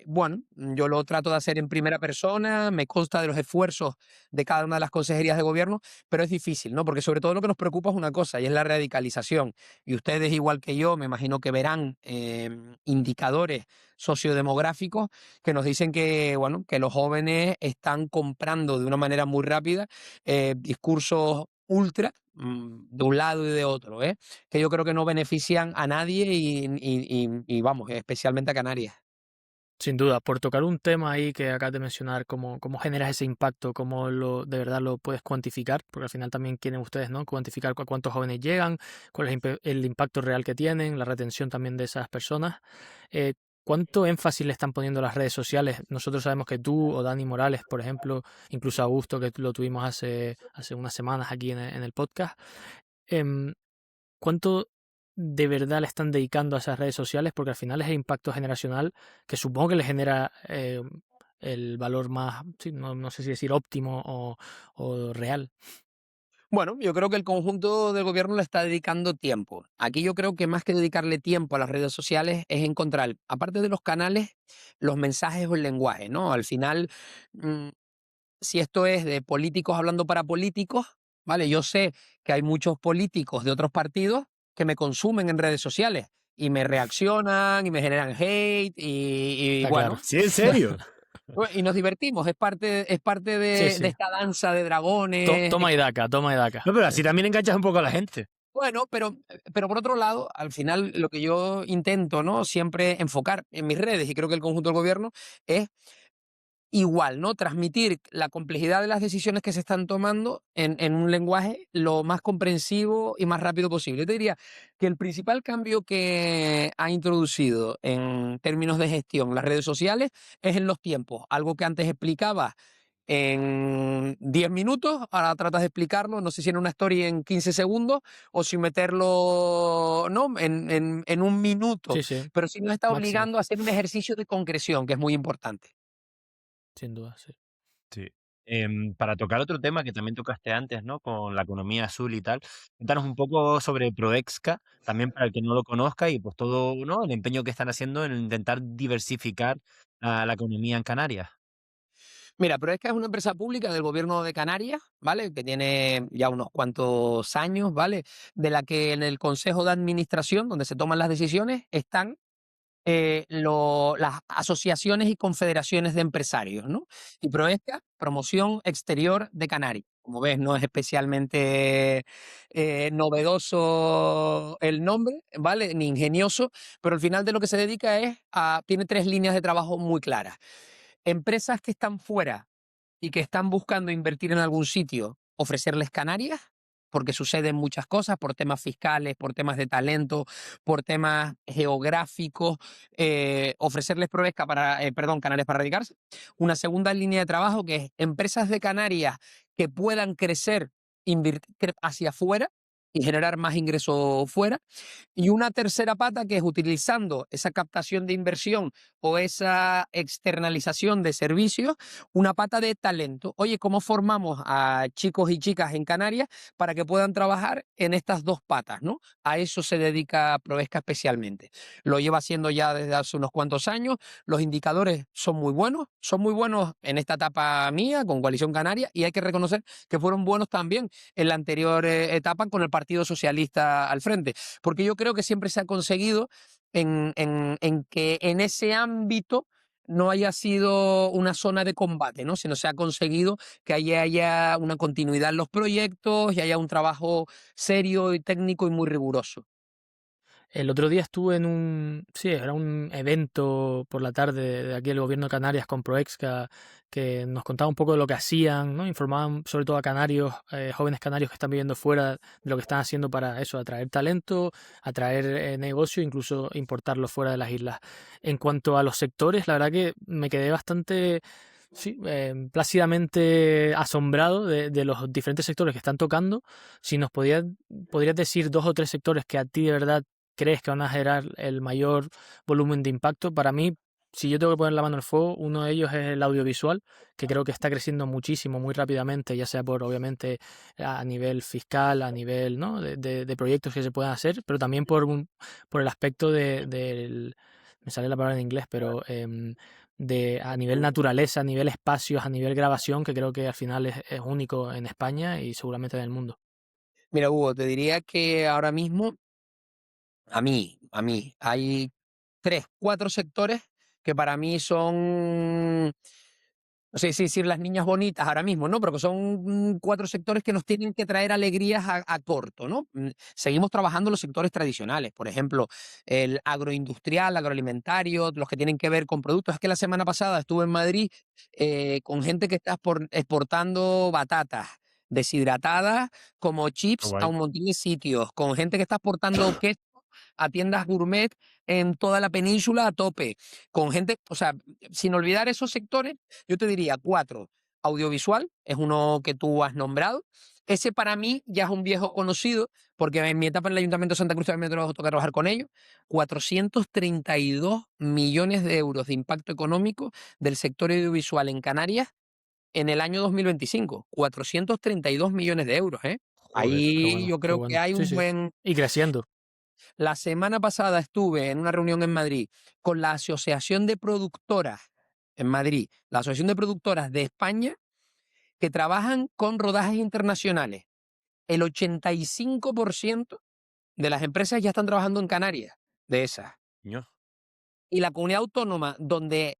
Bueno, yo lo trato de hacer en primera persona, me consta de los esfuerzos de cada una de las consejerías de gobierno, pero es difícil, ¿no? Porque sobre todo lo que nos preocupa es una cosa, y es la radicalización. Y ustedes, igual que yo, me imagino que verán indicadores sociodemográficos que nos dicen que, bueno, que los jóvenes están comprando de una manera muy rápida discursos ultra de un lado y de otro, ¿eh? Que yo creo que no benefician a nadie y vamos, especialmente a Canarias. Sin duda, por tocar un tema ahí que acabas de mencionar, cómo generas ese impacto, cómo de verdad lo puedes cuantificar, porque al final también quieren ustedes, ¿no? Cuantificar cuántos jóvenes llegan, cuál es el impacto real que tienen, la retención también de esas personas. Eh, ¿Cuánto énfasis le están poniendo las redes sociales? Nosotros sabemos que tú o Dani Morales, por ejemplo, incluso Augusto, que lo tuvimos hace unas semanas aquí en el podcast, em, ¿cuánto de verdad le están dedicando a esas redes sociales? Porque al final es el impacto generacional que supongo que le genera el valor más, sí, no sé si decir óptimo o real. Bueno, yo creo que el conjunto del gobierno le está dedicando tiempo. Aquí yo creo que más que dedicarle tiempo a las redes sociales es encontrar, aparte de los canales, los mensajes o el lenguaje, ¿no? Al final, mm, si esto es de políticos hablando para políticos, ¿vale? Yo sé que hay muchos políticos de otros partidos que me consumen en redes sociales y me reaccionan y me generan hate y Está claro. bueno, ¿Sí, en serio? y nos divertimos, es parte Sí, de sí. esta danza de dragones. Toma y daca, toma y daca. No, pero Sí, así sí. también enganchas un poco a la gente. Bueno, pero por otro lado, al final lo que yo intento, ¿no? Siempre enfocar en mis redes, y creo que el conjunto del gobierno, es igual, ¿no? Transmitir la complejidad de las decisiones que se están tomando en un lenguaje lo más comprensivo y más rápido posible. Yo te diría que el principal cambio que ha introducido en términos de gestión las redes sociales es en los tiempos. Algo que antes explicaba en 10 minutos, ahora tratas de explicarlo, no sé si en una story en 15 segundos o si meterlo, ¿no? En un minuto, Sí, sí. pero sí nos está Máximo. obligando a hacer un ejercicio de concreción, que es muy importante. Sin duda, sí. Sí. Para tocar otro tema que también tocaste antes, ¿no? Con la economía azul y tal. Cuéntanos un poco sobre Proexca, también para el que no lo conozca y pues todo, ¿no? El empeño que están haciendo en intentar diversificar la economía en Canarias. Mira, Proesca es una empresa pública del gobierno de Canarias, ¿vale? Que tiene ya unos cuantos años, ¿vale? De la que en el consejo de administración, donde se toman las decisiones, están las asociaciones y confederaciones de empresarios, ¿no? Y Proesca, Promoción Exterior de Canarias. Como ves, no es especialmente novedoso el nombre, ¿vale? Ni ingenioso, pero al final de lo que se dedica tiene 3 líneas de trabajo muy claras. Empresas que están fuera y que están buscando invertir en algún sitio, ofrecerles Canarias, porque suceden muchas cosas por temas fiscales, por temas de talento, por temas geográficos, ofrecerles Canarias para radicarse. Una segunda línea de trabajo que es empresas de Canarias que puedan crecer hacia afuera y generar más ingresos fuera. Y una tercera pata que es utilizando esa captación de inversión o esa externalización de servicios, una pata de talento. Oye, ¿cómo formamos a chicos y chicas en Canarias para que puedan trabajar en estas dos patas, ¿no? A eso se dedica Proesca especialmente. Lo lleva haciendo ya desde hace unos cuantos años. Los indicadores son muy buenos en esta etapa mía con Coalición Canaria, y hay que reconocer que fueron buenos también en la anterior etapa con el Partido Socialista al frente, porque yo creo que siempre se ha conseguido en que en ese ámbito no haya sido una zona de combate, ¿no? Sino se ha conseguido que haya una continuidad en los proyectos y haya un trabajo serio y técnico y muy riguroso. El otro día estuve en sí, era un evento por la tarde de aquí del gobierno de Canarias con Proexca, que nos contaba un poco de lo que hacían, ¿no? Informaban sobre todo a canarios, jóvenes canarios que están viviendo fuera, de lo que están haciendo para eso, atraer talento, atraer negocio, incluso importarlo fuera de las islas. En cuanto a los sectores, la verdad que me quedé bastante... Sí, plácidamente asombrado de los diferentes sectores que están tocando. Si nos podrías decir 2 o 3 sectores que a ti de verdad crees que van a generar el mayor volumen de impacto. Para mí, si yo tengo que poner la mano al fuego, uno de ellos es el audiovisual, que creo que está creciendo muchísimo, muy rápidamente, ya sea por, obviamente, a nivel fiscal, a nivel, ¿no? de proyectos que se puedan hacer, pero también por el aspecto del, me sale la palabra en inglés, pero a nivel naturaleza, a nivel espacios, a nivel grabación, que creo que al final es único en España y seguramente en el mundo. Mira, Hugo, te diría que ahora mismo, hay 3, 4 sectores que para mí son, no sé si decir las niñas bonitas ahora mismo, ¿no? Pero que son 4 sectores que nos tienen que traer alegrías a corto, ¿no? Seguimos trabajando los sectores tradicionales, por ejemplo, el agroindustrial, agroalimentario, los que tienen que ver con productos. Es que la semana pasada estuve en Madrid con gente que está exportando batatas deshidratadas como Qué chips a guay. un montón de sitios, con gente que está exportando queso a tiendas gourmet en toda la península a tope, con gente, o sea, sin olvidar esos sectores, yo te diría 4. Audiovisual es uno que tú has nombrado. Ese para mí ya es un viejo conocido, porque en mi etapa en el Ayuntamiento de Santa Cruz también me toca trabajar con ellos. 432 millones de euros de impacto económico del sector audiovisual en Canarias en el año 2025. 432 millones de euros, ¿eh? Joder, qué Ahí bueno, yo qué creo que bueno. hay Sí, un sí. buen... Y creciendo. La semana pasada estuve en una reunión en Madrid con la Asociación de Productoras en Madrid, la Asociación de Productoras de España, que trabajan con rodajes internacionales. El 85% de las empresas ya están trabajando en Canarias, de esas. Ño. Y la comunidad autónoma donde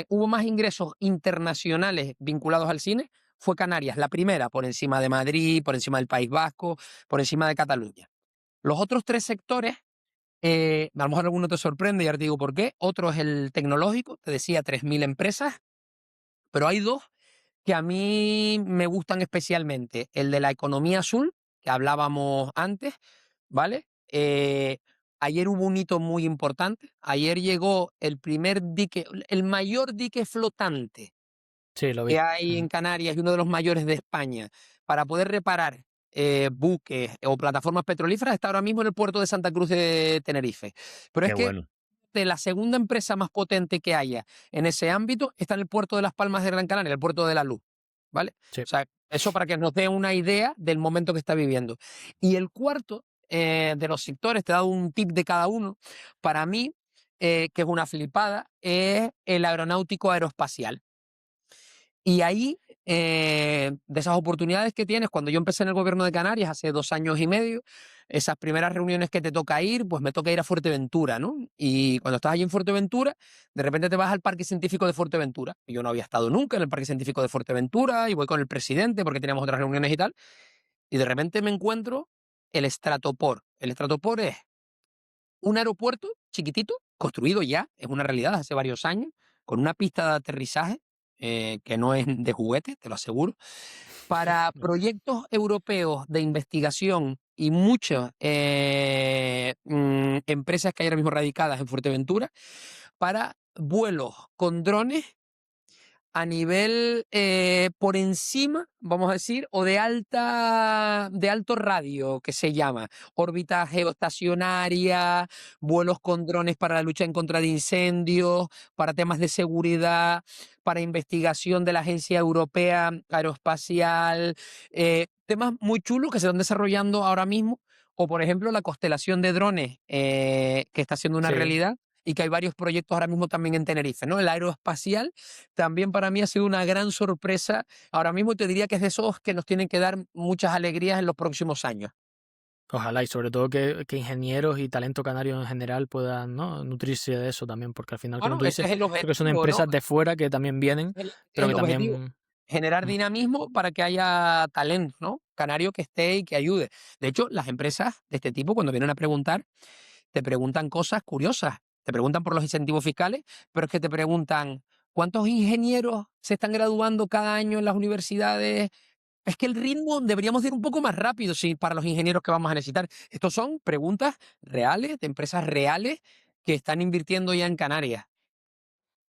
hubo más ingresos internacionales vinculados al cine fue Canarias, la primera, por encima de Madrid, por encima del País Vasco, por encima de Cataluña. Los otros 3 sectores, a lo mejor alguno te sorprende y ahora te digo por qué. Otro es el tecnológico, te decía 3.000 empresas, pero hay 2 que a mí me gustan especialmente. El de la economía azul, que hablábamos antes, ¿vale? Ayer hubo un hito muy importante. Ayer llegó el primer dique, el mayor dique flotante Sí, lo vi. que hay en Canarias y uno de los mayores de España para poder reparar buques o plataformas petrolíferas, está ahora mismo en el puerto de Santa Cruz de Tenerife. Pero Qué es que bueno. de la segunda empresa más potente que haya en ese ámbito está en el puerto de Las Palmas de Gran Canaria, el puerto de la Luz, ¿vale? Sí. O sea, eso para que nos dé una idea del momento que está viviendo. Y el cuarto de los sectores, te he dado un tip de cada uno, para mí, que es una flipada, es el aeronáutico aeroespacial. Y ahí de esas oportunidades que tienes. Cuando yo empecé en el gobierno de Canarias hace 2 años y medio, esas primeras reuniones que te toca ir, pues me toca ir a Fuerteventura, ¿no? Y cuando estás allí en Fuerteventura, de repente te vas al Parque Científico de Fuerteventura. Y yo no había estado nunca en el Parque Científico de Fuerteventura y voy con el presidente porque teníamos otras reuniones y tal. Y de repente me encuentro el Estratopor. El Estratopor es un aeropuerto chiquitito, construido ya, es una realidad hace varios años, con una pista de aterrizaje que no es de juguete, te lo aseguro, para proyectos europeos de investigación y muchas empresas que hay ahora mismo radicadas en Fuerteventura, para vuelos con drones a nivel por encima, vamos a decir, o de alto radio, que se llama, órbita geoestacionaria, vuelos con drones para la lucha en contra de incendios, para temas de seguridad, para investigación de la Agencia Europea Aeroespacial, temas muy chulos que se están desarrollando ahora mismo, o por ejemplo la constelación de drones que está siendo una Sí. realidad y que hay varios proyectos ahora mismo también en Tenerife, ¿no? El aeroespacial también para mí ha sido una gran sorpresa. Ahora mismo te diría que es de esos que nos tienen que dar muchas alegrías en los próximos años. Ojalá, y sobre todo que ingenieros y talento canario en general puedan, ¿no?, nutrirse de eso también, porque al final, como Bueno, tú ese dices, es el creo que son objetivo, ¿no? empresas de fuera que también vienen, Es pero el que objetivo. también... Generar mm, dinamismo para que haya talento, ¿no? Canario que esté y que ayude. De hecho, las empresas de este tipo, cuando vienen a preguntar, te preguntan cosas curiosas. Te preguntan por los incentivos fiscales, pero es que te preguntan cuántos ingenieros se están graduando cada año en las universidades. Es que el ritmo deberíamos ir un poco más rápido sí, para los ingenieros que vamos a necesitar. Estos son preguntas reales, de empresas reales que están invirtiendo ya en Canarias.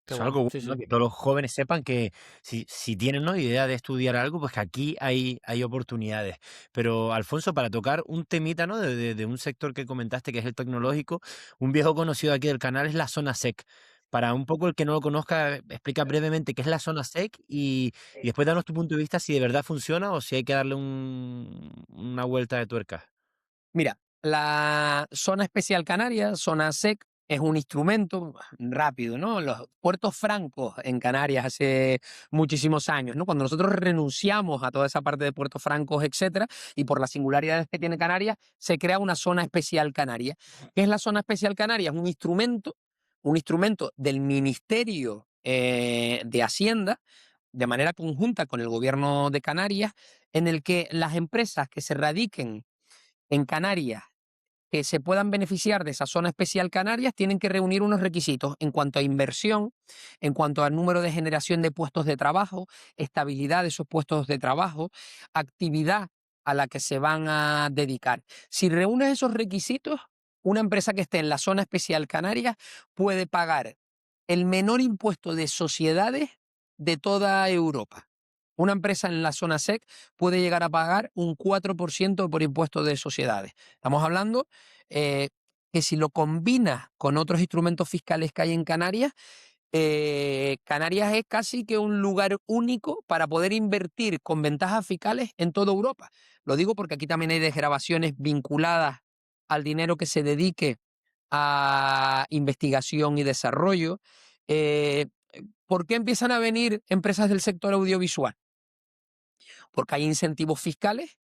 qué Eso es bueno, algo sí, bueno, ¿no? sí. Que todos los jóvenes sepan que si tienen, ¿no?, idea de estudiar algo, pues que aquí hay oportunidades. Pero, Alfonso, para tocar un temita, ¿no?, de un sector que comentaste, que es el tecnológico, un viejo conocido aquí del canal es la zona SEC. Para un poco el que no lo conozca, explica brevemente qué es la zona SEC y después danos tu punto de vista si de verdad funciona o si hay que darle una vuelta de tuerca. Mira, la zona especial canaria, zona SEC, es un instrumento rápido, ¿no? Los puertos francos en Canarias hace muchísimos años, ¿no? Cuando nosotros renunciamos a toda esa parte de puertos francos, etcétera, y por las singularidades que tiene Canarias, se crea una zona especial canaria. ¿Qué es la zona especial canaria? Es un instrumento del Ministerio de Hacienda, de manera conjunta con el gobierno de Canarias, en el que las empresas que se radiquen en Canarias que se puedan beneficiar de esa zona especial Canarias tienen que reunir unos requisitos en cuanto a inversión, en cuanto al número de generación de puestos de trabajo, estabilidad de esos puestos de trabajo, actividad a la que se van a dedicar. Si reúnes esos requisitos, una empresa que esté en la zona especial Canarias puede pagar el menor impuesto de sociedades de toda Europa. Una empresa en la zona SEC puede llegar a pagar un 4% por impuesto de sociedades. Estamos hablando eh, que si lo combinas con otros instrumentos fiscales que hay en Canarias, Canarias es casi que un lugar único para poder invertir con ventajas fiscales en toda Europa. Lo digo porque aquí también hay desgravaciones vinculadas al dinero que se dedique a investigación y desarrollo. Eh, ¿Por qué empiezan a venir empresas del sector audiovisual? Porque hay incentivos fiscales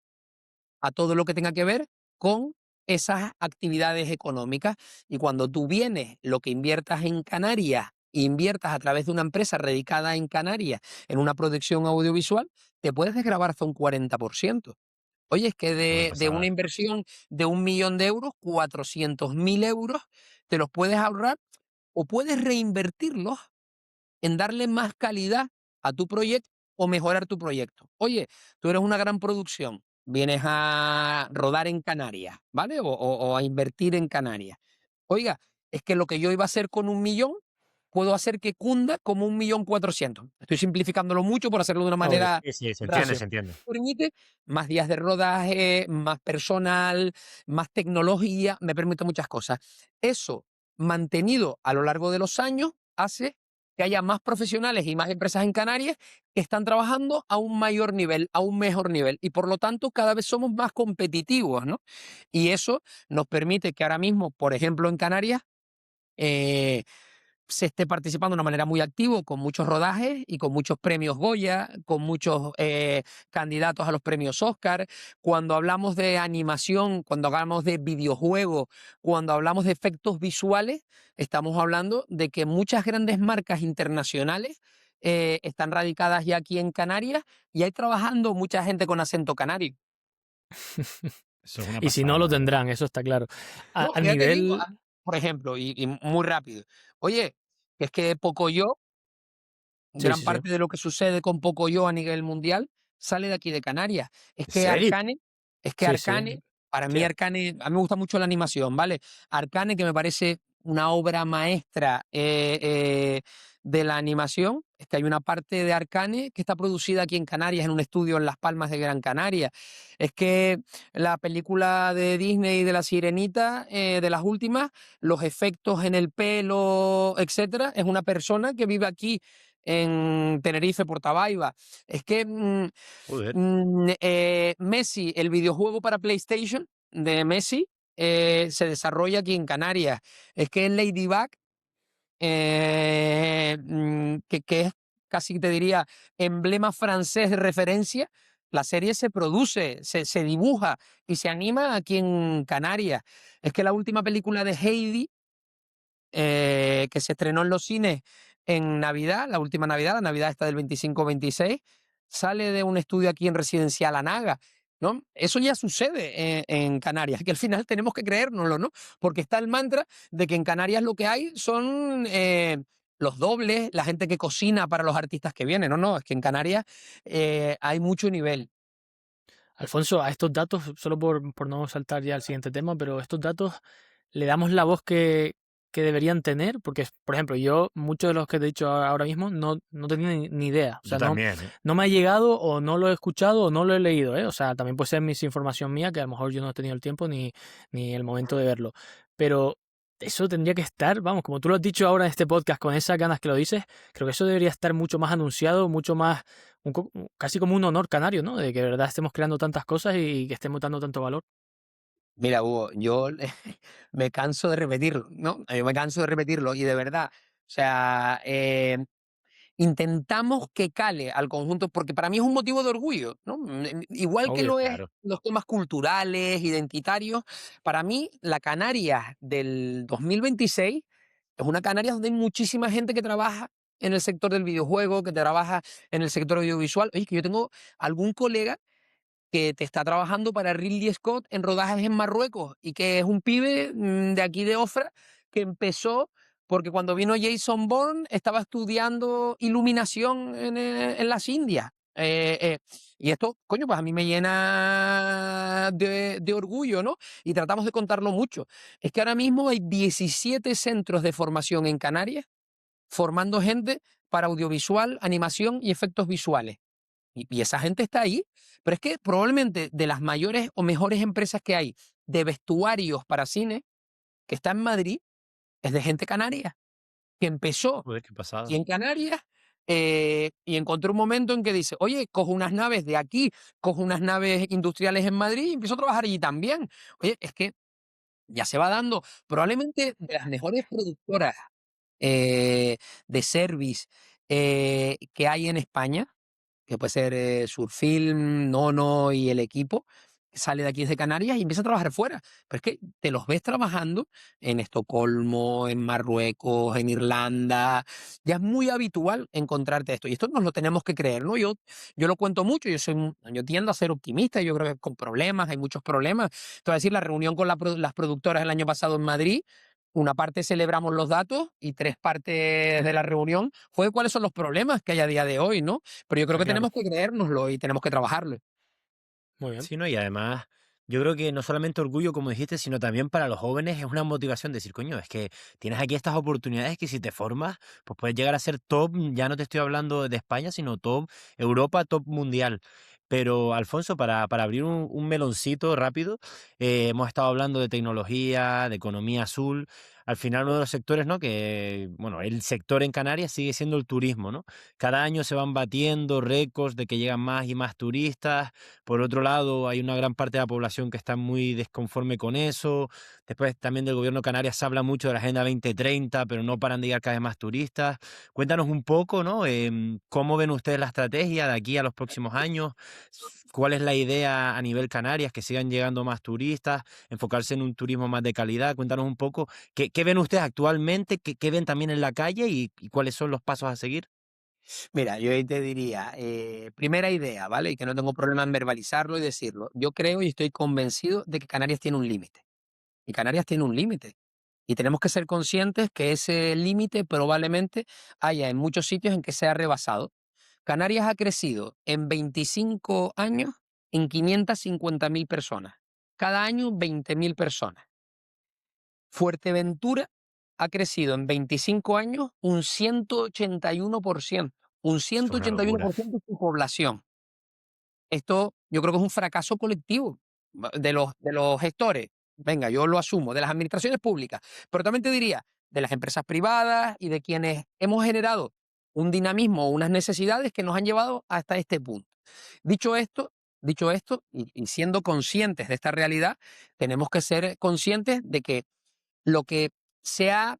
a todo lo que tenga que ver con esas actividades económicas. Y cuando tú vienes, lo que inviertas en Canarias, inviertas a través de una empresa radicada en Canarias en una producción audiovisual, te puedes desgravar hasta un 40%. Oye, es que Una de una pasada. inversión de 1 millón de euros, 400.000 euros, te los puedes ahorrar o puedes reinvertirlos en darle más calidad a tu proyecto o mejorar tu proyecto. Oye, tú eres una gran producción, vienes a rodar en Canarias, ¿vale? O a invertir en Canarias. Oiga, es que lo que yo iba a hacer con 1 millón, puedo hacer que cunda como 1.400.000. Estoy simplificándolo mucho por hacerlo de una Ok, manera Sí, sí, se sí, entiende, sí. rápida. se entiende. Permite más días de rodaje, más personal, más tecnología, me permite muchas cosas. Eso, mantenido a lo largo de los años, hace que haya más profesionales y más empresas en Canarias que están trabajando a un mayor nivel, a un mejor nivel, y por lo tanto cada vez somos más competitivos, ¿no? Y eso nos permite que ahora mismo, por ejemplo, en Canarias, eh, se esté participando de una manera muy activa, con muchos rodajes y con muchos premios Goya, con muchos candidatos a los premios Oscar. Cuando hablamos de animación, cuando hablamos de videojuegos, cuando hablamos de efectos visuales, estamos hablando de que muchas grandes marcas internacionales están radicadas ya aquí en Canarias y hay trabajando mucha gente con acento canario. Eso es una Y si no, pasada, lo la verdad. tendrán, eso está claro. No, A ya te digo, nivel... por ejemplo, y muy rápido. Oye, que es que Pocoyo, Sí, gran sí, sí. parte de lo que sucede con Pocoyo a nivel mundial sale de aquí de Canarias. Es ¿En que serio? Arcane, es que Sí, sí. Arcane, para mí Hostia. Arcane, a mí me gusta mucho la animación, ¿vale? Arcane, que me parece una obra maestra de la animación, es que hay una parte de Arcane que está producida aquí en Canarias, en un estudio en Las Palmas de Gran Canaria. Es que la película de Disney de La Sirenita, de las últimas, los efectos en el pelo, etcétera, es una persona que vive aquí en Tenerife, Portabaiba. Es que Joder. Messi, el videojuego para PlayStation de Messi, se desarrolla aquí en Canarias. Es que Ladybug, que es casi te diría emblema francés de referencia, la serie se produce, se dibuja y se anima aquí en Canarias. Es que la última película de Heidi, que se estrenó en los cines en Navidad, la última Navidad, la Navidad esta del 25-26, sale de un estudio aquí en Residencial Anaga, ¿no? Eso ya sucede en Canarias, que al final tenemos que creérnoslo, ¿no? Porque está el mantra de que en Canarias lo que hay son los dobles, la gente que cocina para los artistas que vienen. No, no, es que en Canarias hay mucho nivel. Alfonso, a estos datos, solo por no saltar ya al siguiente tema, pero estos datos le damos la voz que deberían tener, porque, por ejemplo, yo, muchos de los que te he dicho ahora mismo, no tenía ni idea. O Yo sea, también, ¿eh? no me ha llegado o no lo he escuchado o no lo he leído, ¿eh? O sea, también puede ser misinformación mía, que a lo mejor yo no he tenido el tiempo ni el momento de verlo. Pero eso tendría que estar, vamos, como tú lo has dicho ahora en este podcast, con esas ganas que lo dices, creo que eso debería estar mucho más anunciado, mucho más, casi como un honor canario, ¿no? De que de verdad estemos creando tantas cosas y que estemos dando tanto valor. Mira, Hugo, yo me canso de repetirlo, ¿no? Yo me canso de repetirlo y de verdad, o sea, intentamos que cale al conjunto, porque para mí es un motivo de orgullo, ¿no? Igual que Obvio, lo es claro. los temas culturales, identitarios, para mí la Canarias del 2026 es una Canarias donde hay muchísima gente que trabaja en el sector del videojuego, que trabaja en el sector audiovisual. Oye, que yo tengo algún colega que te está trabajando para Ridley Scott en rodajes en Marruecos y que es un pibe de aquí de Ofra que empezó porque cuando vino Jason Bourne estaba estudiando iluminación en las Indias. Y esto, coño, pues a mí me llena de orgullo, ¿no? Y tratamos de contarlo mucho. Es que ahora mismo hay 17 centros de formación en Canarias formando gente para audiovisual, animación y efectos visuales. Y esa gente está ahí, pero es que probablemente de las mayores o mejores empresas que hay de vestuarios para cine, que está en Madrid, es de gente canaria, que empezó Joder, qué aquí pasada. en Canarias y encontró un momento en que dice, oye, cojo unas naves de aquí, cojo unas naves industriales en Madrid y empiezo a trabajar allí también. Oye, es que ya se va dando probablemente de las mejores productoras de service que hay en España, que puede ser Surfilm, Nono y el equipo, sale de aquí desde Canarias y empieza a trabajar fuera. Pero es que te los ves trabajando en Estocolmo, en Marruecos, en Irlanda. Ya es muy habitual encontrarte esto. Y esto nos lo tenemos que creer, ¿no? Yo lo cuento mucho, yo tiendo a ser optimista, yo creo que con problemas, hay muchos problemas. Te voy a decir, la reunión con las productoras el año pasado en Madrid, una parte celebramos los datos y tres partes de la reunión fue cuáles son los problemas que hay a día de hoy, ¿no? Pero yo creo Está que claro. tenemos que creérnoslo y tenemos que trabajarlo. Muy bien. Sí, ¿no? Y además, yo creo que no solamente orgullo, como dijiste, sino también para los jóvenes es una motivación decir, coño, es que tienes aquí estas oportunidades que si te formas, pues puedes llegar a ser top, ya no te estoy hablando de España, sino top Europa, top mundial. Pero, Alfonso, para abrir un meloncito rápido, hemos estado hablando de tecnología, de economía azul. al final uno de los sectores, ¿no? Que, bueno, el sector en Canarias sigue siendo el turismo, ¿no? Cada año se van batiendo récords de que llegan más y más turistas. Por otro lado, hay una gran parte de la población que está muy desconforme con eso. Después también del gobierno de Canarias se habla mucho de la Agenda 2030, pero no paran de llegar cada vez más turistas. Cuéntanos un poco, ¿no? ¿Cómo ven ustedes la estrategia de aquí a los próximos años? ¿Cuál es la idea a nivel Canarias? Que sigan llegando más turistas, enfocarse en un turismo más de calidad. Cuéntanos un poco qué ven ustedes actualmente, qué ven también en la calle y cuáles son los pasos a seguir. Mira, yo ahí te diría, primera idea, ¿vale? Y que no tengo problema en verbalizarlo y decirlo. Yo creo y estoy convencido de que Canarias tiene un límite. Y Canarias tiene un límite. Y tenemos que ser conscientes que ese límite probablemente haya en muchos sitios en que se ha rebasado. Canarias ha crecido en 25 años en 550.000 personas. Cada año 20.000 personas. Fuerteventura ha crecido en 25 años un 181%, un Esto es una locura. 181% de su población. Esto yo creo que es un fracaso colectivo de los gestores. Venga, yo lo asumo, de las administraciones públicas, pero también te diría de las empresas privadas y de quienes hemos generado un dinamismo o unas necesidades que nos han llevado hasta este punto. Dicho esto, y siendo conscientes de esta realidad, tenemos que ser conscientes de que lo que se ha,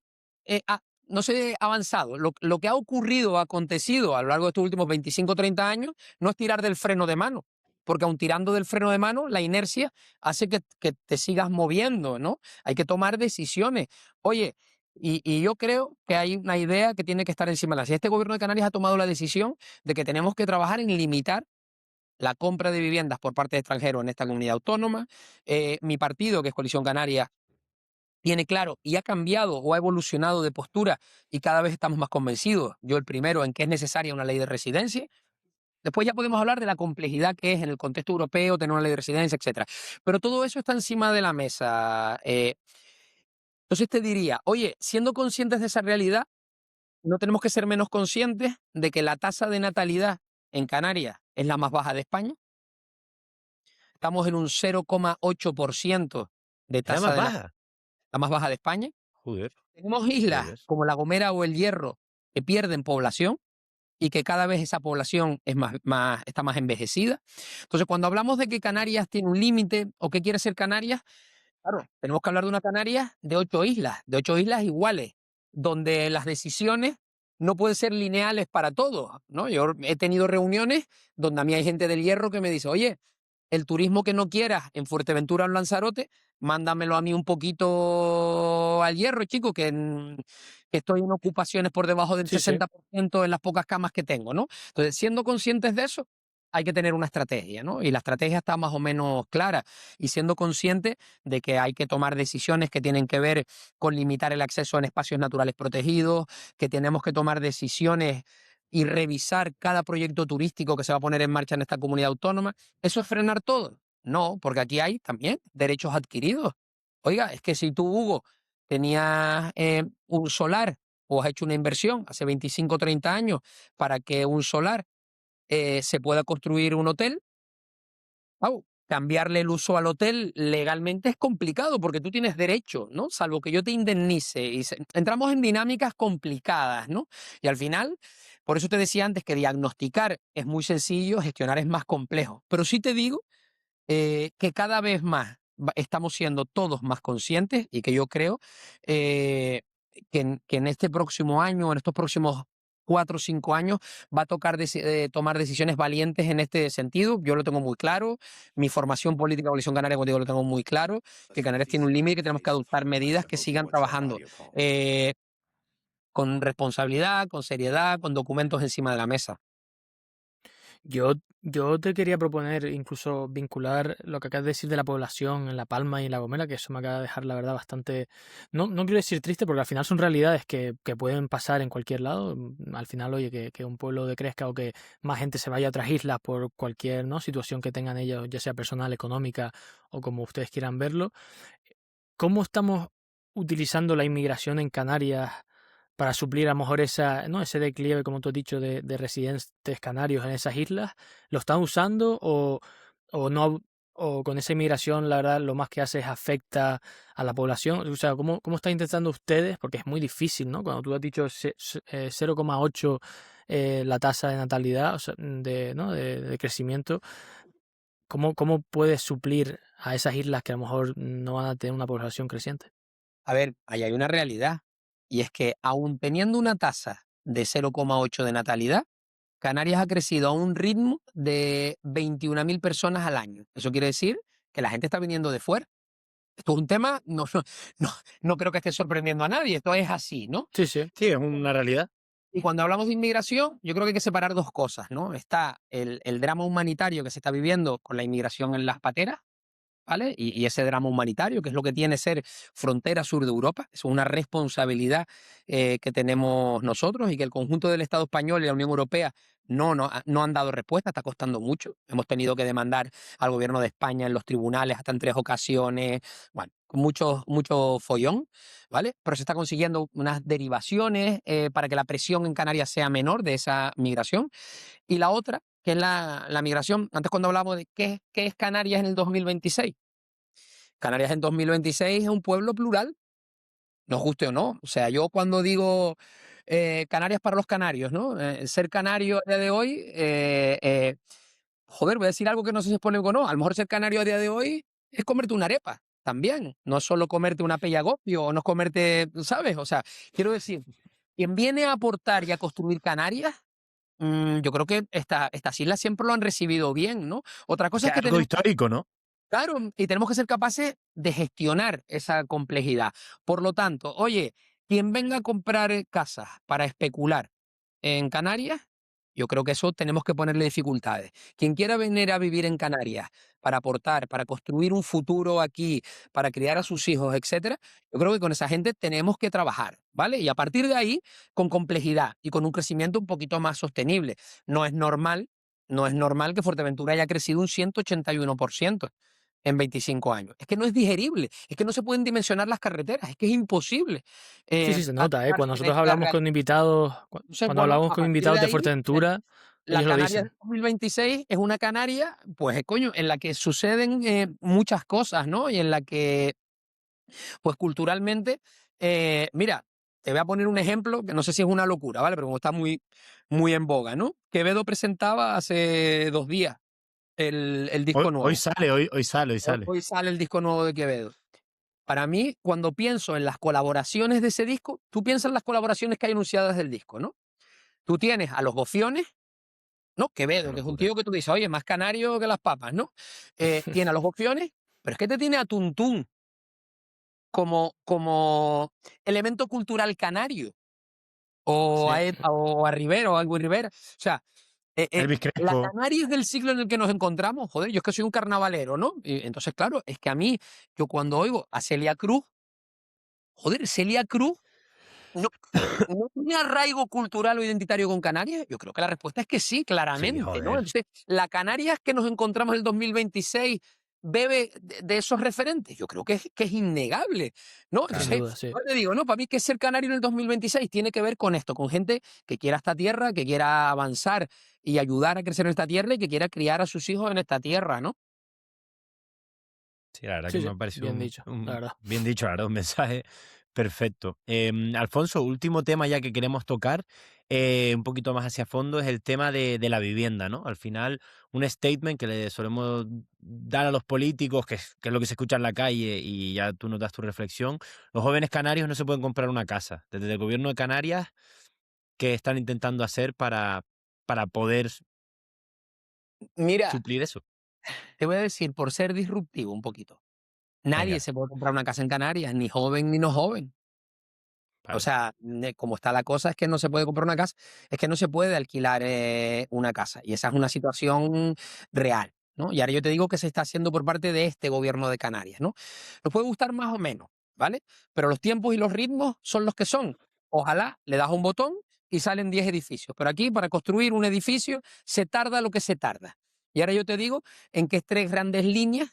no sé, avanzado, lo que ha ocurrido, acontecido a lo largo de estos últimos 25 o 30 años, no es tirar del freno de mano, porque aun tirando del freno de mano, la inercia hace que te sigas moviendo, ¿no? Hay que tomar decisiones. Oye, y yo creo que hay una idea que tiene que estar encima de la mesa. Este gobierno de Canarias ha tomado la decisión de que tenemos que trabajar en limitar la compra de viviendas por parte de extranjeros en esta comunidad autónoma. Mi partido, que es Coalición Canaria, tiene claro y ha cambiado o ha evolucionado de postura y cada vez estamos más convencidos, yo el primero, en que es necesaria una ley de residencia. Después ya podemos hablar de la complejidad que es en el contexto europeo tener una ley de residencia, etcétera. Pero todo eso está encima de la mesa. Entonces te diría, oye, siendo conscientes de esa realidad, no tenemos que ser menos conscientes de que la tasa de natalidad en Canarias es la más baja de España. Estamos en un 0,8% de ¿Es la tasa más de natalidad, baja? la más baja de España. Joder, Tenemos no islas sabía eso. como La Gomera o El Hierro que pierden población y que cada vez esa población es está más envejecida. Entonces, cuando hablamos de que Canarias tiene un límite o que quiere ser Canarias, claro, tenemos que hablar de una Canarias de 8 islas iguales, donde las decisiones no pueden ser lineales para todos, ¿no? Yo he tenido reuniones donde a mí hay gente del Hierro que me dice, oye, el turismo que no quieras en Fuerteventura o en Lanzarote, mándamelo a mí un poquito al Hierro, chico, que estoy en ocupaciones por debajo del Sí, sí. 60% en las pocas camas que tengo, ¿no? Entonces, siendo conscientes de eso, hay que tener una estrategia, ¿no? Y la estrategia está más o menos clara. Y siendo consciente de que hay que tomar decisiones que tienen que ver con limitar el acceso en espacios naturales protegidos, que tenemos que tomar decisiones y revisar cada proyecto turístico que se va a poner en marcha en esta comunidad autónoma. ¿Eso es frenar todo? No, porque aquí hay también derechos adquiridos. Oiga, es que si tú, Hugo, tenías un solar o has hecho una inversión hace 25 o 30 años para que un solar se pueda construir un hotel, cambiarle el uso al hotel legalmente es complicado porque tú tienes derecho, ¿no? Salvo que yo te indemnice. Y entramos en dinámicas complicadas, ¿no? Y al final, por eso te decía antes que diagnosticar es muy sencillo, gestionar es más complejo. Pero sí te digo que cada vez más estamos siendo todos más conscientes y que yo creo que en este próximo año, en estos próximos 4 o 5 años, va a tocar tomar decisiones valientes en este sentido. Yo lo tengo muy claro. Mi formación política de Coalición Canaria, como digo, lo tengo muy claro, que Canarias tiene un límite y que tenemos que adoptar medidas que sigan trabajando eh, con responsabilidad, con seriedad, con documentos encima de la mesa. Yo te quería proponer incluso vincular lo que acabas de decir de la población en La Palma y en La Gomera, que eso me acaba de dejar, la verdad, bastante, no quiero decir triste, porque al final son realidades que pueden pasar en cualquier lado. Al final, oye, que un pueblo decrezca o que más gente se vaya a otras islas por cualquier, ¿no?, situación que tengan ellos, ya sea personal, económica o como ustedes quieran verlo. ¿Cómo estamos utilizando la inmigración en Canarias para suplir a lo mejor ese declive, como tú has dicho, de residentes canarios en esas islas? ¿Lo están usando o no, o con esa inmigración, la verdad, lo más que hace es afecta a la población? O sea, ¿cómo están intentando ustedes? Porque es muy difícil, ¿no? Cuando tú has dicho 0,8 la tasa de natalidad, o sea, ¿no? de crecimiento, ¿cómo puedes suplir a esas islas que a lo mejor no van a tener una población creciente? A ver, ahí hay una realidad, y es que aún teniendo una tasa de 0,8 de natalidad, Canarias ha crecido a un ritmo de 21.000 personas al año. Eso quiere decir que la gente está viniendo de fuera. Esto es un tema, no, no creo que esté sorprendiendo a nadie, esto es así, ¿no? Sí, sí. Sí, es una realidad. Y cuando hablamos de inmigración, yo creo que hay que separar dos cosas, ¿no? Está el drama humanitario que se está viviendo con la inmigración en las pateras, ¿vale? Y ese drama humanitario, que es lo que tiene ser frontera sur de Europa, es una responsabilidad que tenemos nosotros y que el conjunto del Estado español y la Unión Europea no han dado respuesta, está costando mucho. Hemos tenido que demandar al gobierno de España en los tribunales hasta en 3 ocasiones, bueno, con mucho follón, ¿vale? Pero se está consiguiendo unas derivaciones para que la presión en Canarias sea menor de esa migración. Y la otra, que es la migración, antes cuando hablábamos de qué es Canarias en el 2026. Canarias en 2026 es un pueblo plural, nos guste o no. O sea, yo cuando digo Canarias para los canarios, ¿no? Ser canario a día de hoy, joder, voy a decir algo que no sé si es polémico o no. A lo mejor ser canario a día de hoy es comerte una arepa también. No es solo comerte una pellagopio o no es comerte, ¿sabes? O sea, quiero decir, quien viene a aportar y a construir Canarias, yo creo que estas islas siempre lo han recibido bien, ¿no? Otra Es cosa que es es que algo tenemos, histórico, ¿no? claro, y tenemos que ser capaces de gestionar esa complejidad. Por lo tanto, oye, quien venga a comprar casas para especular en Canarias, yo creo que eso tenemos que ponerle dificultades. Quien quiera venir a vivir en Canarias para aportar, para construir un futuro aquí, para criar a sus hijos, etcétera, yo creo que con esa gente tenemos que trabajar, ¿vale? Y a partir de ahí, con complejidad y con un crecimiento un poquito más sostenible. No es normal, no es normal que Fuerteventura haya crecido un 181% en 25 años. Es que no es digerible, es que no se pueden dimensionar las carreteras, es que es imposible Sí, sí, se nota, ¿eh? Cuando aterrizarse en nosotros esta hablamos realidad. con invitados, Entonces, cuando bueno, hablamos a con partir invitados de de ahí, Fuerteventura, la ellos lo Canarias dicen. del 2026 es una Canaria, pues, coño, en la que suceden muchas cosas, ¿no? Y en la que, pues, culturalmente, mira, te voy a poner un ejemplo que no sé si es una locura, ¿vale? Pero como está muy en boga, ¿no? Quevedo presentaba hace 2 días el Hoy, disco hoy nuevo. sale, hoy sale, hoy sale. Hoy sale el disco nuevo de Quevedo. Para mí, cuando pienso en las colaboraciones de ese disco, tú piensas en las colaboraciones que hay anunciadas del disco, ¿no? Tú tienes a los Gofiones, ¿no? Una Quevedo, que es un locura. tío que tú dices, oye, más canario que las papas, ¿no? Tiene a los Gofiones, pero es que te tiene a Tuntún como elemento cultural canario, Sí. o a Rivera, o a Elvis Rivera. O sea, Elvis la Crespo. Canarias del siglo en el que nos encontramos, joder, yo es que soy un carnavalero, ¿no? Y entonces, claro, es que a mí, yo cuando oigo a Celia Cruz, joder, Celia Cruz no, ¿no tiene arraigo cultural o identitario con Canarias? Yo creo que la respuesta es que sí, Sí, claramente, ¿no? joder. Entonces, ¿la Canarias que nos encontramos en el 2026 bebe de esos referentes? Yo creo que es innegable, ¿no? Sin Claro. Entonces, duda, sí. yo te digo, ¿no? Para mí que ser canario en el 2026 tiene que ver con esto, con gente que quiera esta tierra, que quiera avanzar y ayudar a crecer en esta tierra y que quiera criar a sus hijos en esta tierra, ¿no? Sí, la verdad que Sí, me sí, ha parecido bien dicho, la verdad. bien dicho, la verdad, un mensaje perfecto. Alfonso, último tema ya que queremos tocar, un poquito más hacia fondo, es el tema de la vivienda, ¿no? Al final, un statement que le solemos dar a los políticos, que es lo que se escucha en la calle y ya tú nos das tu reflexión. Los jóvenes canarios no se pueden comprar una casa. Desde el gobierno de Canarias, ¿qué están intentando hacer para poder Mira, suplir eso? te voy a decir, por ser disruptivo un poquito, nadie Venga, se puede comprar una casa en Canarias, ni joven ni no joven. O vale. sea, como está la cosa es que no se puede comprar una casa, es que no se puede alquilar una casa. Y esa es una situación real, ¿no? Y ahora yo te digo que se está haciendo por parte de este gobierno de Canarias, ¿no? Nos puede gustar más o menos, ¿vale? Pero los tiempos y los ritmos son los que son. Ojalá le das un botón y salen 10 edificios. Pero aquí, para construir un edificio, se tarda lo que se tarda. Y ahora yo te digo en qué 3 grandes líneas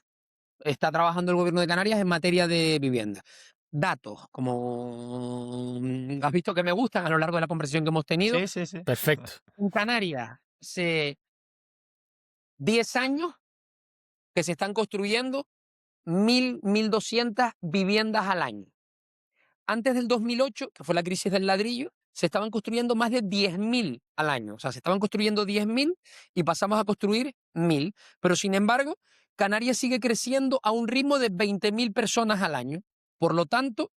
está trabajando el gobierno de Canarias en materia de vivienda. Datos, como has visto que me gustan a lo largo de la conversación que hemos tenido. Sí, sí, sí. Perfecto. En Canarias, hace 10 años que se están construyendo 1.200 viviendas al año. Antes del 2008, que fue la crisis del ladrillo, se estaban construyendo más de 10.000 al año. O sea, se estaban construyendo 10.000 y pasamos a construir 1.000. Pero sin embargo, Canarias sigue creciendo a un ritmo de 20.000 personas al año. Por lo tanto,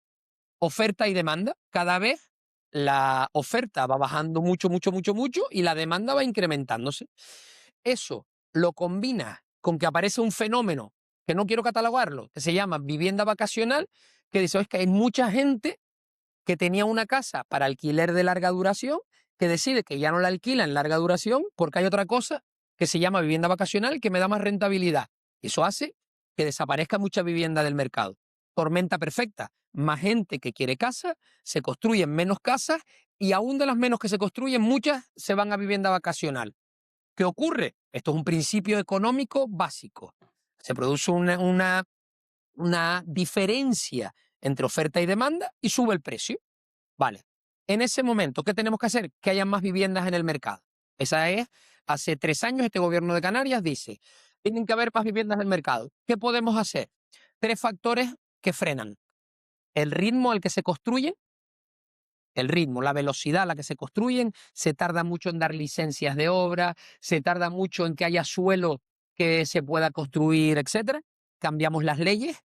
oferta y demanda, cada vez la oferta va bajando mucho, mucho, mucho, mucho y la demanda va incrementándose. Eso lo combina con que aparece un fenómeno que no quiero catalogarlo, que se llama vivienda vacacional, que dice, es que hay mucha gente que tenía una casa para alquiler de larga duración, que decide que ya no la alquila en larga duración porque hay otra cosa que se llama vivienda vacacional que me da más rentabilidad. Eso hace que desaparezca mucha vivienda del mercado. Tormenta perfecta. Más gente que quiere casa, se construyen menos casas y aún de las menos que se construyen, muchas se van a vivienda vacacional. ¿Qué ocurre? Esto es un principio económico básico. Se produce una diferencia entre oferta y demanda y sube el precio. Vale. En ese momento, ¿qué tenemos que hacer? Que haya más viviendas en el mercado. Hace 3 años este gobierno de Canarias dice, tienen que haber más viviendas en el mercado. ¿Qué podemos hacer? 3 factores que frenan. El ritmo al que se construyen, el ritmo, la velocidad a la que se construyen, se tarda mucho en dar licencias de obra, se tarda mucho en que haya suelo que se pueda construir, etcétera. Cambiamos las leyes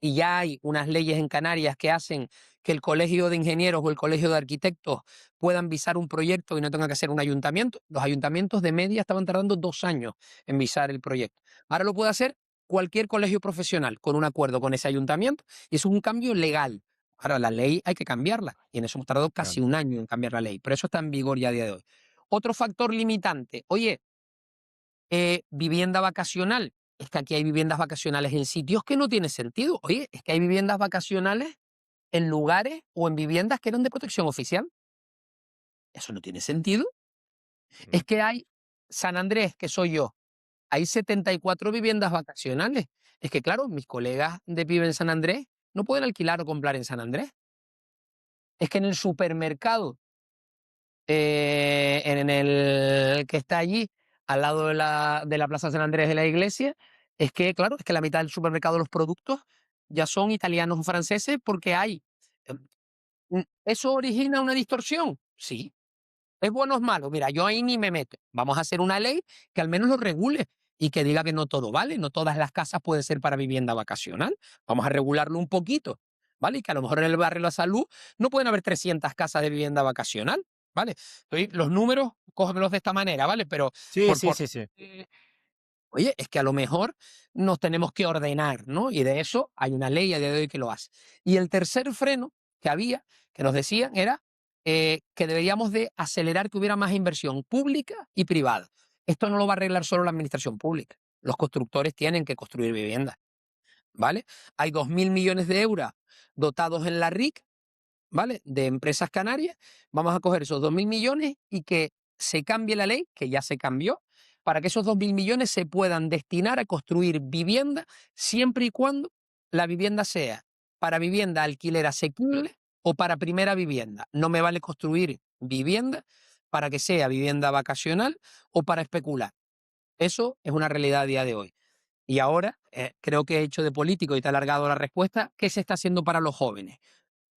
y ya hay unas leyes en Canarias que hacen que el colegio de ingenieros o el colegio de arquitectos puedan visar un proyecto y no tenga que ser un ayuntamiento. Los ayuntamientos de media estaban tardando 2 años en visar el proyecto. Ahora lo puede hacer cualquier colegio profesional con un acuerdo con ese ayuntamiento y eso es un cambio legal. Ahora la ley hay que cambiarla y en eso hemos tardado casi Claro. un año en cambiar la ley, pero eso está en vigor ya a día de hoy. Otro factor limitante, oye, vivienda vacacional. Es que aquí hay viviendas vacacionales en sitios que no tiene sentido. Oye, es que hay viviendas vacacionales en lugares o en viviendas que eran de protección oficial. Eso no tiene sentido. Es Mm. que hay San Andrés, que soy yo, hay 74 viviendas vacacionales. Es que, claro, mis colegas de viven en San Andrés no pueden alquilar o comprar en San Andrés. Es que en el supermercado, en el que está allí, al lado de la Plaza San Andrés de la iglesia, es que, claro, es que la mitad del supermercado de los productos ya son italianos o franceses porque hay. em, ¿Eso origina una distorsión? Sí. ¿Es bueno o es malo? Mira, yo ahí ni me meto. Vamos a hacer una ley que al menos lo regule y que diga que no todo vale, no todas las casas pueden ser para vivienda vacacional. Vamos a regularlo un poquito, ¿vale? Y que a lo mejor en el barrio La Salud no pueden haber 300 casas de vivienda vacacional, ¿vale? Los números, cógemelos de esta manera, ¿vale? Pero Sí, por, sí, por, sí, sí. oye, es que a lo mejor nos tenemos que ordenar, ¿no? Y de eso hay una ley a día de hoy que lo hace. Y el tercer freno que había, que nos decían, era que deberíamos de acelerar que hubiera más inversión pública y privada. Esto no lo va a arreglar solo la administración pública. Los constructores tienen que construir viviendas, ¿vale? Hay 2.000 millones de euros dotados en la RIC, ¿vale? De empresas canarias. Vamos a coger esos 2.000 millones y que se cambie la ley, que ya se cambió, para que esos 2.000 millones se puedan destinar a construir vivienda siempre y cuando la vivienda sea para vivienda alquiler asequible o para primera vivienda. No me vale construir vivienda para que sea vivienda vacacional o para especular. Eso es una realidad a día de hoy. Y ahora, creo que he hecho de político y te he alargado la respuesta, ¿qué se está haciendo para los jóvenes?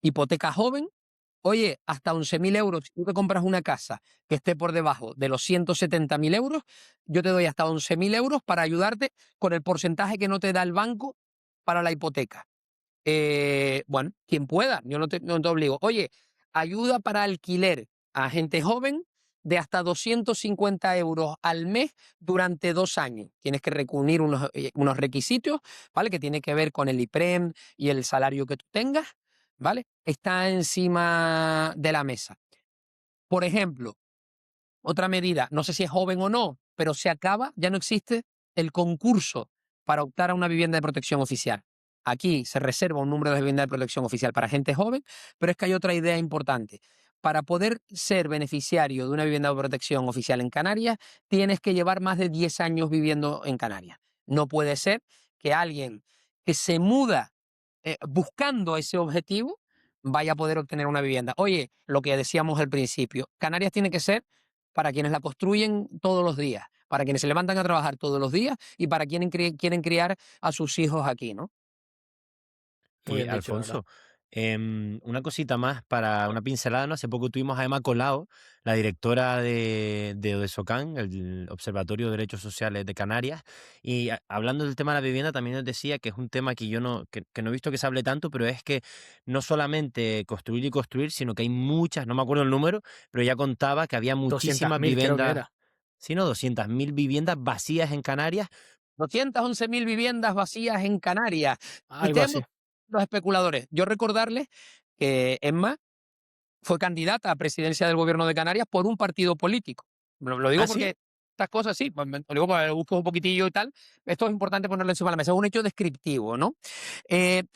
Hipoteca joven, oye, hasta 11.000 euros. Si tú te compras una casa que esté por debajo de los 170.000 euros, yo te doy hasta 11.000 euros para ayudarte con el porcentaje que no te da el banco para la hipoteca. Bueno, quien pueda, yo no te obligo. Oye, ayuda para alquiler a gente joven de hasta 250 euros al mes durante 2 años. Tienes que reunir unos requisitos, ¿vale? Que tiene que ver con el IPREM y el salario que tú tengas, ¿vale? Está encima de la mesa. Por ejemplo, otra medida, no sé si es joven o no, pero se acaba, ya no existe el concurso para optar a una vivienda de protección oficial. Aquí se reserva un número de vivienda de protección oficial para gente joven, pero es que hay otra idea importante. Para poder ser beneficiario de una vivienda de protección oficial en Canarias, tienes que llevar más de 10 años viviendo en Canarias. No puede ser que alguien que se muda buscando ese objetivo vaya a poder obtener una vivienda. Oye, lo que decíamos al principio, Canarias tiene que ser para quienes la construyen todos los días. para quienes se levantan a trabajar todos los días y para quienes quieren criar a sus hijos aquí, ¿no? Muy Y bien dicho, la verdad. Alfonso, una cosita más para una pincelada, ¿no? Hace poco tuvimos a Emma Colau, la directora de ODESOCAN, el Observatorio de Derechos Sociales de Canarias, y hablando del tema de la vivienda también nos decía que es un tema que yo no, que no he visto que se hable tanto, pero es que no solamente construir y construir, sino que hay muchas, no me acuerdo el número, pero ya contaba que había muchísimas 200.000 creo que viviendas, era. sino 200.000 viviendas vacías en Canarias. 211.000 viviendas vacías en Canarias. Y Algo tenemos así. los especuladores. Yo recordarles que Emma fue candidata a presidencia del gobierno de Canarias por un partido político. Lo digo ¿Ah, sí? porque estas cosas sí, lo digo para que busques un poquitillo y tal. Esto es importante ponerlo encima de la mesa. Es un hecho descriptivo, ¿no?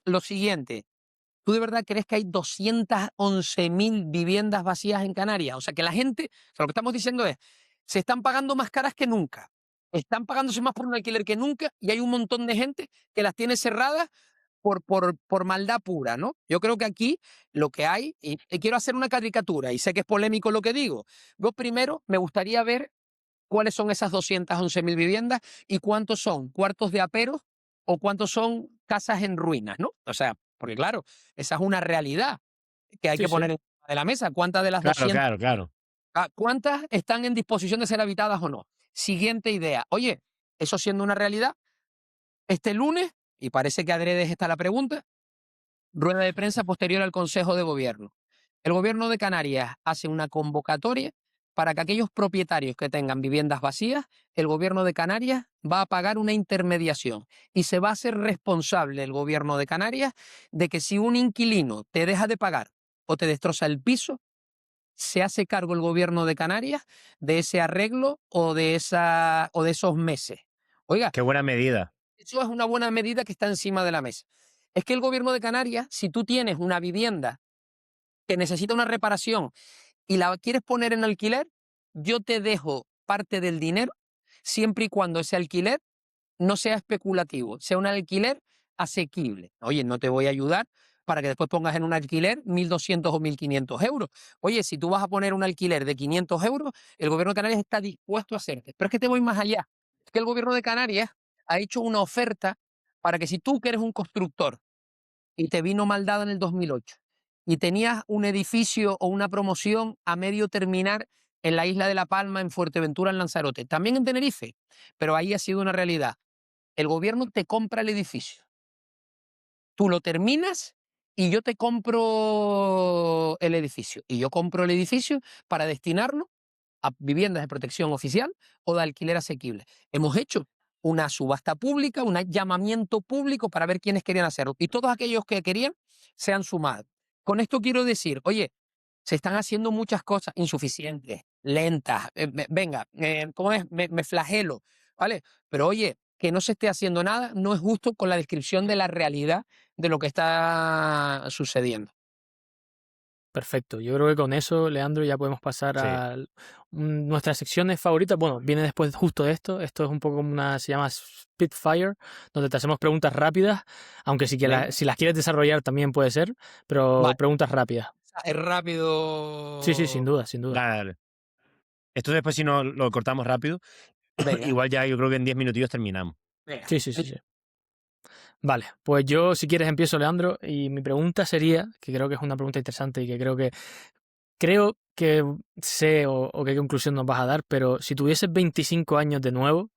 Lo siguiente. ¿Tú de verdad crees que hay 211.000 viviendas vacías en Canarias? O sea, que la gente, o sea, lo que estamos diciendo es, se están pagando más caras que nunca, están pagándose más por un alquiler que nunca y hay un montón de gente que las tiene cerradas por maldad pura, ¿no? Yo creo que aquí lo que hay, y quiero hacer una caricatura, y sé que es polémico lo que digo, yo primero me gustaría ver cuáles son esas 211.000 viviendas y cuántos son cuartos de aperos o cuántos son casas en ruinas, ¿no? O sea, porque claro, esa es una realidad que hay Sí, que sí. poner encima de la mesa. ¿Cuántas de las Claro, 200, claro, claro. cuántas están en disposición de ser habitadas o no? Siguiente idea. Oye, eso siendo una realidad, este lunes, y parece que adrede está la pregunta, rueda de prensa posterior al Consejo de Gobierno. El Gobierno de Canarias hace una convocatoria para que aquellos propietarios que tengan viviendas vacías, el Gobierno de Canarias va a pagar una intermediación y se va a hacer responsable el Gobierno de Canarias de que si un inquilino te deja de pagar o te destroza el piso, se hace cargo el Gobierno de Canarias de ese arreglo o de esos meses. Oiga, Qué buena medida. eso es una buena medida que está encima de la mesa. Es que el Gobierno de Canarias, si tú tienes una vivienda que necesita una reparación y la quieres poner en alquiler, yo te dejo parte del dinero siempre y cuando ese alquiler no sea especulativo, sea un alquiler asequible. Oye, no te voy a ayudar para que después pongas en un alquiler 1.200 o 1.500 euros. Oye, si tú vas a poner un alquiler de 500 euros, el gobierno de Canarias está dispuesto a hacerte. Pero es que te voy más allá. Es que el gobierno de Canarias ha hecho una oferta para que si tú que eres un constructor y te vino mal dada en el 2008 y tenías un edificio o una promoción a medio terminar en la isla de La Palma, en Fuerteventura, en Lanzarote, también en Tenerife, pero ahí ha sido una realidad. El gobierno te compra el edificio, tú lo terminas y yo te compro el edificio. Y yo compro el edificio para destinarlo a viviendas de protección oficial o de alquiler asequible. Hemos hecho una subasta pública, un llamamiento público para ver quiénes querían hacerlo. Y todos aquellos que querían se han sumado. Con esto quiero decir, oye, se están haciendo muchas cosas insuficientes, lentas. Venga, ¿cómo es? Me flagelo, ¿vale? Pero oye, que no se esté haciendo nada no es justo con la descripción de la realidad de lo que está sucediendo. Perfecto. Yo creo que con eso, Leandro, ya podemos pasar Sí, a nuestras secciones favoritas. Bueno, viene después justo de esto. Esto es un poco como se llama Spitfire, donde te hacemos preguntas rápidas, aunque Venga, si las quieres desarrollar también puede ser, pero vale, preguntas rápidas. es Sí, sí, sin rápido. duda, sin duda. dale, dale. Esto después si no lo cortamos rápido, Venga, igual ya yo creo que en 10 minutillos terminamos. venga. Sí, sí, sí, sí. Vale, pues yo si quieres empiezo, Leandro, y mi pregunta sería, que creo que es una pregunta interesante y que creo que sé o qué conclusión nos vas a dar, pero si tuvieses 25 años de nuevo,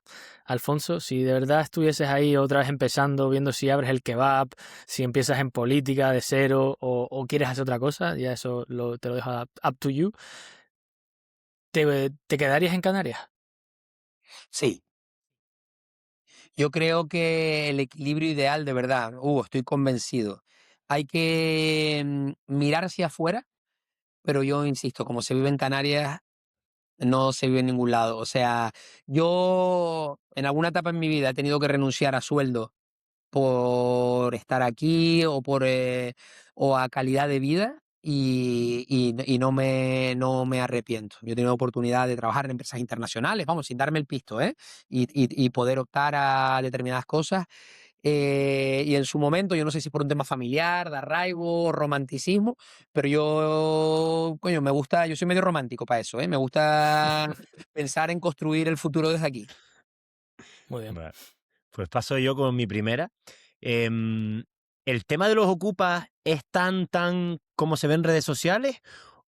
Alfonso, si de verdad estuvieses ahí otra vez empezando, viendo si abres el kebab, si empiezas en política de cero o quieres hacer otra cosa, ya eso te lo dejo up to you, ¿te quedarías en Canarias? Sí, yo creo que el equilibrio ideal, de verdad, estoy convencido. Hay que mirar hacia afuera, pero yo insisto, como se vive en Canarias, no se vive en ningún lado. O sea, yo en alguna etapa en mi vida he tenido que renunciar a sueldo por estar aquí o a calidad de vida y no me arrepiento. Yo he tenido oportunidad de trabajar en empresas internacionales, vamos, sin darme el pisto, ¿eh? Y poder optar a determinadas cosas. Y en su momento, yo no sé si por un tema familiar, de arraigo, romanticismo, pero yo, coño, me gusta, yo soy medio romántico para eso, ¿eh? Me gusta pensar en construir el futuro desde aquí. Muy bien. Vale. Pues paso yo con mi primera. Em, ¿El tema de los ocupas es tan como se ve en redes sociales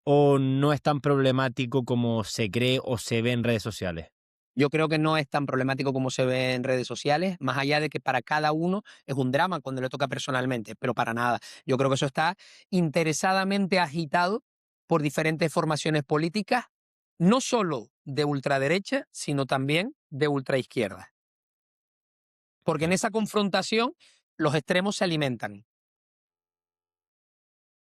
o no es tan problemático como se cree o se ve en redes sociales? Yo creo que no es tan problemático como se ve en redes sociales, más allá de que para cada uno es un drama cuando le toca personalmente, pero para nada. Yo creo que eso está interesadamente agitado por diferentes formaciones políticas, no solo de ultraderecha, sino también de ultraizquierda. Porque en Ok. esa confrontación los extremos se alimentan.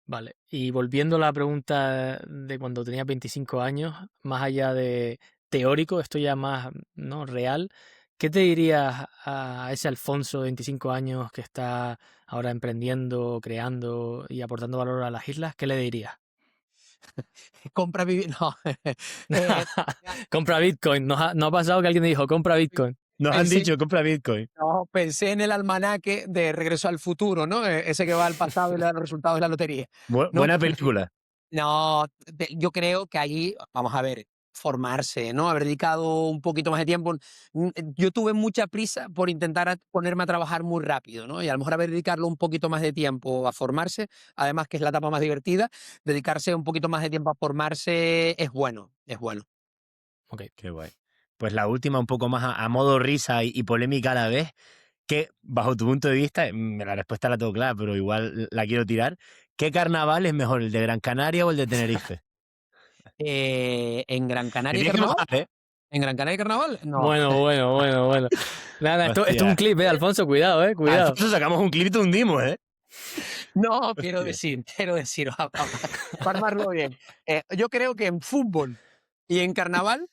Vale. Y volviendo a la pregunta de cuando tenía 25 años, más allá de teórico, esto ya más, ¿no? Real, ¿qué te dirías a ese Alfonso de 25 años que está ahora emprendiendo, creando y aportando valor a las islas? ¿Qué le dirías? Compra vivir. No. Eh, Compra Bitcoin. ¿No ha pasado que alguien dijo compra Bitcoin? Nos han pensé, dicho compra Bitcoin. no, pensé en el almanaque de Regreso al Futuro, ¿no? Ese que va al pasado y le da los resultados de la lotería. No, Buena película. no, yo creo que ahí, vamos a ver, formarse, ¿no? Haber dedicado un poquito más de tiempo. Yo tuve mucha prisa por intentar ponerme a trabajar muy rápido, ¿no? Y a lo mejor haber dedicado un poquito más de tiempo a formarse, además que es la etapa más divertida, dedicarse un poquito más de tiempo a formarse es bueno, es bueno. Ok. Qué guay. Pues la última, un poco más a modo risa y polémica a la vez, que bajo tu punto de vista, la respuesta la tengo clara, pero igual la quiero tirar. ¿Qué carnaval es mejor, el de Gran Canaria o el de Tenerife? ¿En Gran Que Canaria hay tienes que carnaval? mojar, ¿eh? ¿En Gran Canaria hay carnaval? No. Bueno. Nada, esto es un Hostia. clip, Alfonso, cuidado, cuidado. Alfonso, sacamos un clip y te hundimos, ¿eh? No, Hostia. quiero decir, para armarlo bien. Yo creo que en fútbol y en carnaval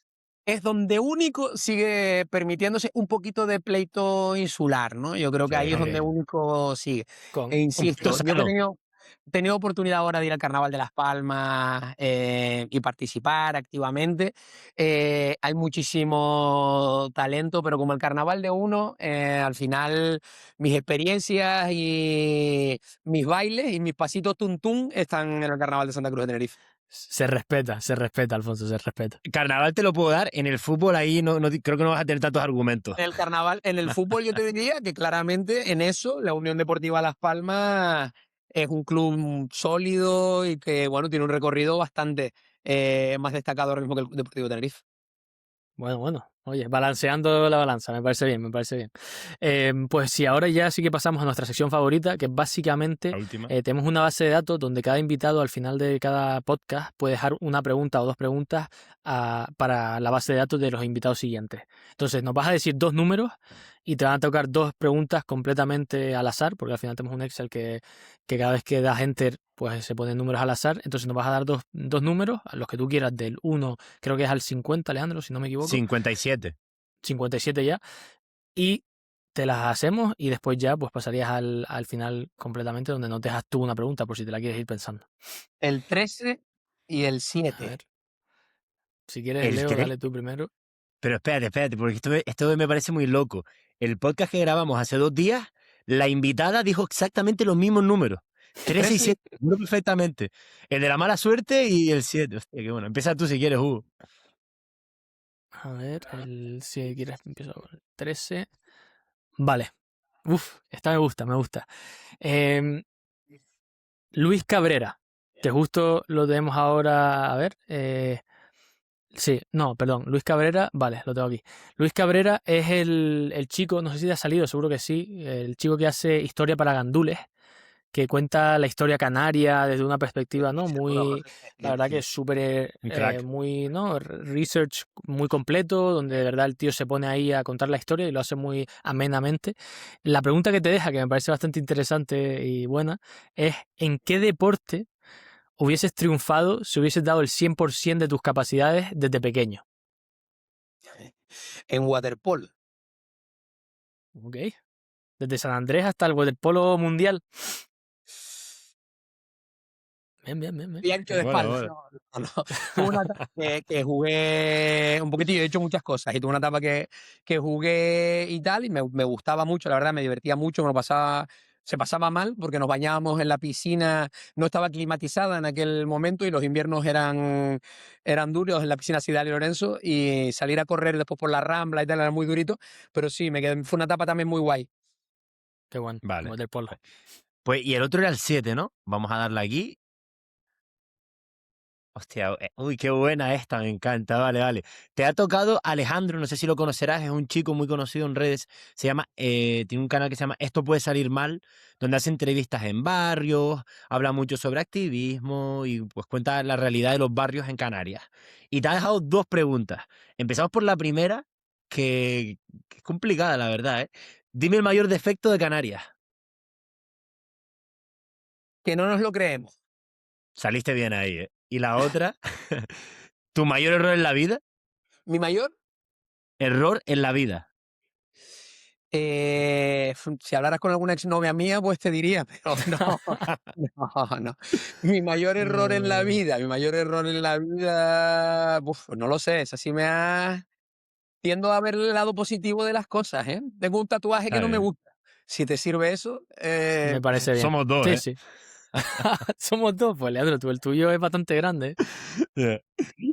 es donde único sigue permitiéndose un poquito de pleito insular, ¿no? Yo creo que ahí es donde Sí. único sigue. Con E Un poquito insisto, yo que sano. he tenido oportunidad ahora de ir al Carnaval de Las Palmas y participar activamente, hay muchísimo talento, pero como el carnaval de uno, al final mis experiencias y mis bailes y mis pasitos tuntún están en el Carnaval de Santa Cruz de Tenerife. se respeta, Alfonso, se respeta. Carnaval te lo puedo dar, en el fútbol ahí creo que no vas a tener tantos argumentos. En el carnaval, en el fútbol yo te diría que claramente en eso la Unión Deportiva Las Palmas es un club sólido y que bueno tiene un recorrido bastante más destacado ahora mismo que el Deportivo Tenerife. Bueno. Oye, balanceando la balanza, me parece bien, me parece bien. Pues sí, ahora ya sí que pasamos a nuestra sección favorita, que básicamente La última. tenemos una base de datos donde cada invitado al final de cada podcast puede dejar una pregunta o dos preguntas para la base de datos de los invitados siguientes. Entonces, nos vas a decir dos números y te van a tocar dos preguntas completamente al azar, porque al final tenemos un Excel que cada vez que das enter, pues se ponen números al azar. Entonces, nos vas a dar dos números, a los que tú quieras, del 1, creo que es al 50, Leandro, si no me equivoco. 57. 57 ya, y te las hacemos y después ya pues pasarías al final completamente donde no te dejas tú una pregunta por si te la quieres ir pensando. El 13 y el A 7. ver, si quieres, El Leo, 3. dale tú primero. Pero espérate, porque esto me parece muy loco. El podcast que grabamos hace 2 días, la invitada dijo exactamente los mismos números. 13 y 7, seguro perfectamente. El de la mala suerte y el 7. Hostia, qué bueno. Empieza tú si quieres, Hugo. A ver, si quieres empiezo con el 13. Vale. Uf, esta me gusta. Em, Luis Cabrera, que justo lo tenemos ahora, a ver, sí, no, perdón, Luis Cabrera, vale, lo tengo aquí. Luis Cabrera es el chico, no sé si te ha salido, seguro que sí, el chico que hace historia para gandules, que cuenta la historia canaria desde una perspectiva, ¿no? Muy, la verdad que es súper, Un crack. muy, ¿no? Research muy completo, donde de verdad el tío se pone ahí a contar la historia y lo hace muy amenamente. La pregunta que te deja, que me parece bastante interesante y buena, es ¿en qué deporte hubieses triunfado si hubieses dado el 100% de tus capacidades desde pequeño? En waterpolo. Ok. Desde San Andrés hasta el waterpolo mundial. Bien, bien, bien, bien. Y ancho de Mola, espalda. mola. No, no, no. Tuve una etapa que jugué un poquitillo, he hecho muchas cosas. Y tuve una etapa que jugué y tal, y me gustaba mucho, la verdad, me divertía mucho, se pasaba mal porque nos bañábamos en la piscina, no estaba climatizada en aquel momento y los inviernos eran duros en la piscina Ciudad de Lorenzo y salir a correr después por la Rambla y tal era muy durito, pero sí, fue una etapa también muy guay. Qué bueno, Vale. como del polo. Pues, y el otro era el 7, ¿no? Vamos a darle aquí. Hostia, uy, qué buena esta, me encanta. Vale, vale. Te ha tocado Alejandro, no sé si lo conocerás, es un chico muy conocido en redes. Tiene un canal que se llama Esto puede salir mal, donde hace entrevistas en barrios, habla mucho sobre activismo y pues cuenta la realidad de los barrios en Canarias. Y te ha dejado dos preguntas. Empezamos por la primera, que es complicada, la verdad, ¿eh? Dime el mayor defecto de Canarias. Que no nos lo creemos. Saliste bien ahí, ¿eh? Y la otra, tu mayor error en la vida. Mi mayor, Error en la vida. si hablaras con alguna exnovia mía, pues te diría, pero no, no, no. Mi mayor error en la Mm, vida, mi mayor error en la vida, no lo sé, es así tiendo a ver el lado positivo de las cosas, ¿eh? Tengo un tatuaje que Está no me bien. gusta. Si te sirve eso, Me parece bien. Somos dos, Sí, ¿eh? sí. Somos dos, pues Leandro, el tuyo es bastante grande, ¿eh? Ya.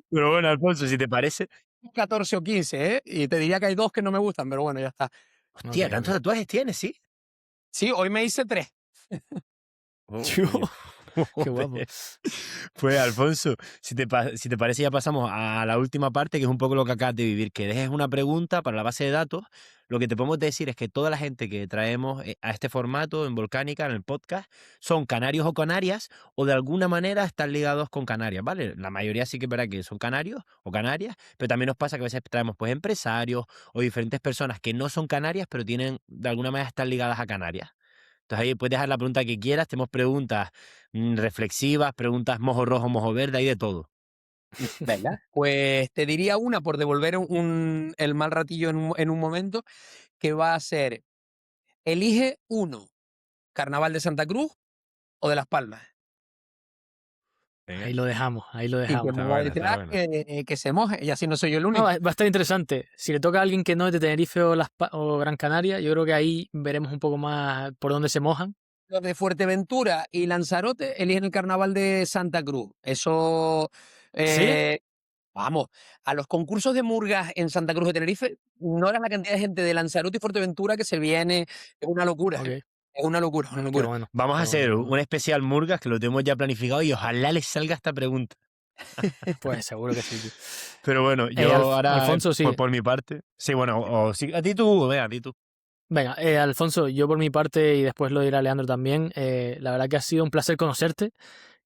Pero bueno, Alfonso, si te parece. 14 o 15, ¿eh? Y te diría que hay dos que no me gustan, pero bueno, ya está. Ok, Hostia, ¿tantos ok. tatuajes tienes, sí? Sí, hoy me hice 3. Uy, Qué guapo. joder. Pues Alfonso, si te parece, ya pasamos a la última parte, que es un poco lo que acabas de vivir, que dejes una pregunta para la base de datos. Lo que te podemos decir es que toda la gente que traemos a este formato en Volcánica, en el podcast, son canarios o canarias, o de alguna manera están ligados con Canarias, ¿vale? La mayoría sí que es verdad que son canarios o canarias, pero también nos pasa que a veces traemos pues empresarios o diferentes personas que no son canarias, pero tienen, de alguna manera están ligadas a Canarias. Entonces ahí puedes dejar la pregunta que quieras, tenemos preguntas reflexivas, preguntas mojo rojo, mojo verde, hay de todo. Venga. Pues te diría una por devolver el mal ratillo en un momento, que va a ser, elige uno, Carnaval de Santa Cruz o de Las Palmas. Venga, Ahí lo Y que dejamos. me está va buena, está detrás buena. que se moje, y así no soy yo el No, único. va a estar interesante. Si le toca a alguien que no es de Tenerife o Gran Canaria, yo creo que ahí veremos un poco más por dónde se mojan. Los de Fuerteventura y Lanzarote eligen el Carnaval de Santa Cruz. Eso, ¿Sí? eh, vamos, a los concursos de murgas en Santa Cruz de Tenerife, no era la cantidad de gente de Lanzarote y Fuerteventura que se viene, es una locura, ¿eh? Ok, Es una locura, una qué locura. bueno, Vamos a qué bueno, hacer qué bueno. un especial Murgas que lo tenemos ya planificado y ojalá les salga esta pregunta. Pues seguro que sí, tío. Pero bueno, yo ahora, Alfonso, sí. por mi parte, sí, bueno, o sí, a ti tú, venga, a ti tú. Venga, Alfonso, yo por mi parte y después lo dirá Leandro también, la verdad que ha sido un placer conocerte.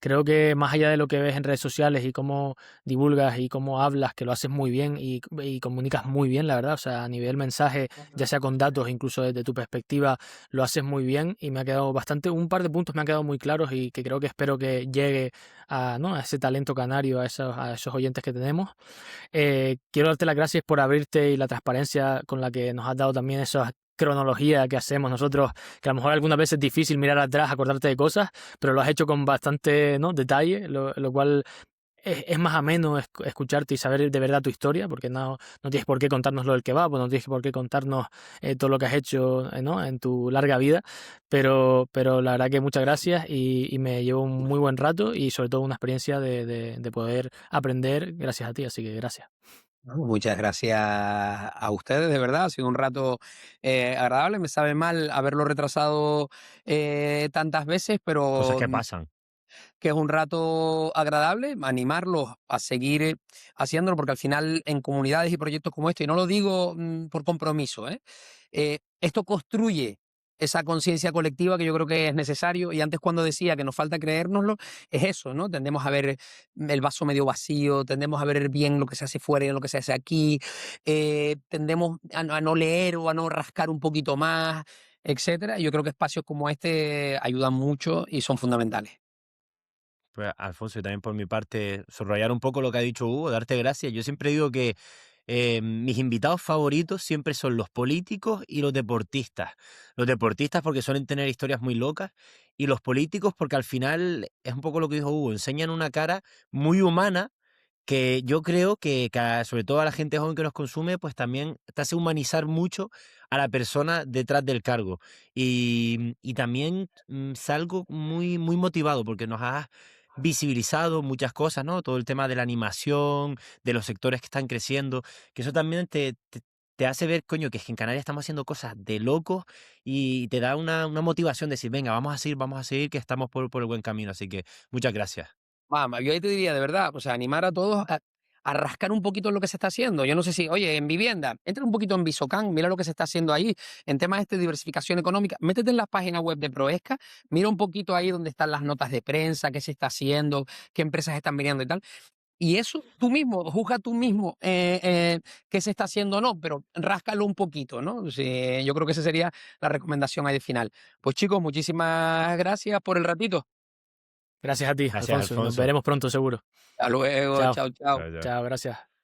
Creo que más allá de lo que ves en redes sociales y cómo divulgas y cómo hablas, que lo haces muy bien y comunicas muy bien, la verdad, o sea, a nivel mensaje, ya sea con datos, incluso desde tu perspectiva, lo haces muy bien y me ha quedado un par de puntos me han quedado muy claros y que creo que espero que llegue a, ¿no?, a ese talento canario, a esos oyentes que tenemos. Quiero darte las gracias por abrirte y la transparencia con la que nos has dado también esa cronología que hacemos nosotros, que a lo mejor algunas veces es difícil mirar atrás, acordarte de cosas, pero lo has hecho con bastante, ¿no?, detalle, lo cual es más ameno escucharte y saber de verdad tu historia, porque no tienes por qué contarnos lo del kebab, o no tienes por qué contarnos todo lo que has hecho, ¿no?, en tu larga vida, pero la verdad que muchas gracias y me llevo un muy buen rato y sobre todo una experiencia de poder aprender gracias a ti, así que gracias. Muchas gracias a ustedes, de verdad. Ha sido un rato agradable. Me sabe mal haberlo retrasado tantas veces, Cosas pero que pasan. que es un rato agradable, animarlos a seguir haciéndolo, porque al final en comunidades y proyectos como este, y no lo digo por compromiso, esto construye esa conciencia colectiva que yo creo que es necesario. Y antes, cuando decía que nos falta creérnoslo, es eso, ¿no? Tendemos a ver el vaso medio vacío, tendemos a ver bien lo que se hace fuera y lo que se hace aquí, tendemos a no leer o a no rascar un poquito más, etcétera. Y yo creo que espacios como este ayudan mucho y son fundamentales. Pues Alfonso, y también por mi parte, subrayar un poco lo que ha dicho Hugo, darte gracias. Yo siempre digo que mis invitados favoritos siempre son los políticos y los deportistas. Los deportistas porque suelen tener historias muy locas y los políticos porque al final es un poco lo que dijo Hugo, enseñan una cara muy humana que yo creo que sobre todo a la gente joven que nos consume, pues también te hace humanizar mucho a la persona detrás del cargo. Y también salgo muy, muy motivado porque nos has visibilizado muchas cosas, ¿no? Todo el tema de la animación, de los sectores que están creciendo, que eso también te hace ver, coño, que es que en Canarias estamos haciendo cosas de locos y te da una motivación de decir, venga, vamos a seguir, que estamos por el buen camino. Así que muchas gracias. Vamos, yo ahí te diría, de verdad, o sea, animar a todos a rascar un poquito lo que se está haciendo. Yo no sé si, oye, en vivienda, entra un poquito en Visocán, mira lo que se está haciendo ahí en temas de diversificación económica. Métete en la página web de Proesca, mira un poquito ahí donde están las notas de prensa, qué se está haciendo, qué empresas están viniendo y tal. Y eso tú mismo, juzga tú mismo qué se está haciendo o no, pero ráscalo un poquito, ¿no? Sí, yo creo que esa sería la recomendación ahí de final. Pues chicos, muchísimas gracias por el ratito. Gracias a ti, Gracias, Alfonso, y nos Alfonso. veremos pronto seguro. Hasta luego, Chao, chao, chao. Chao, chao. chao, gracias.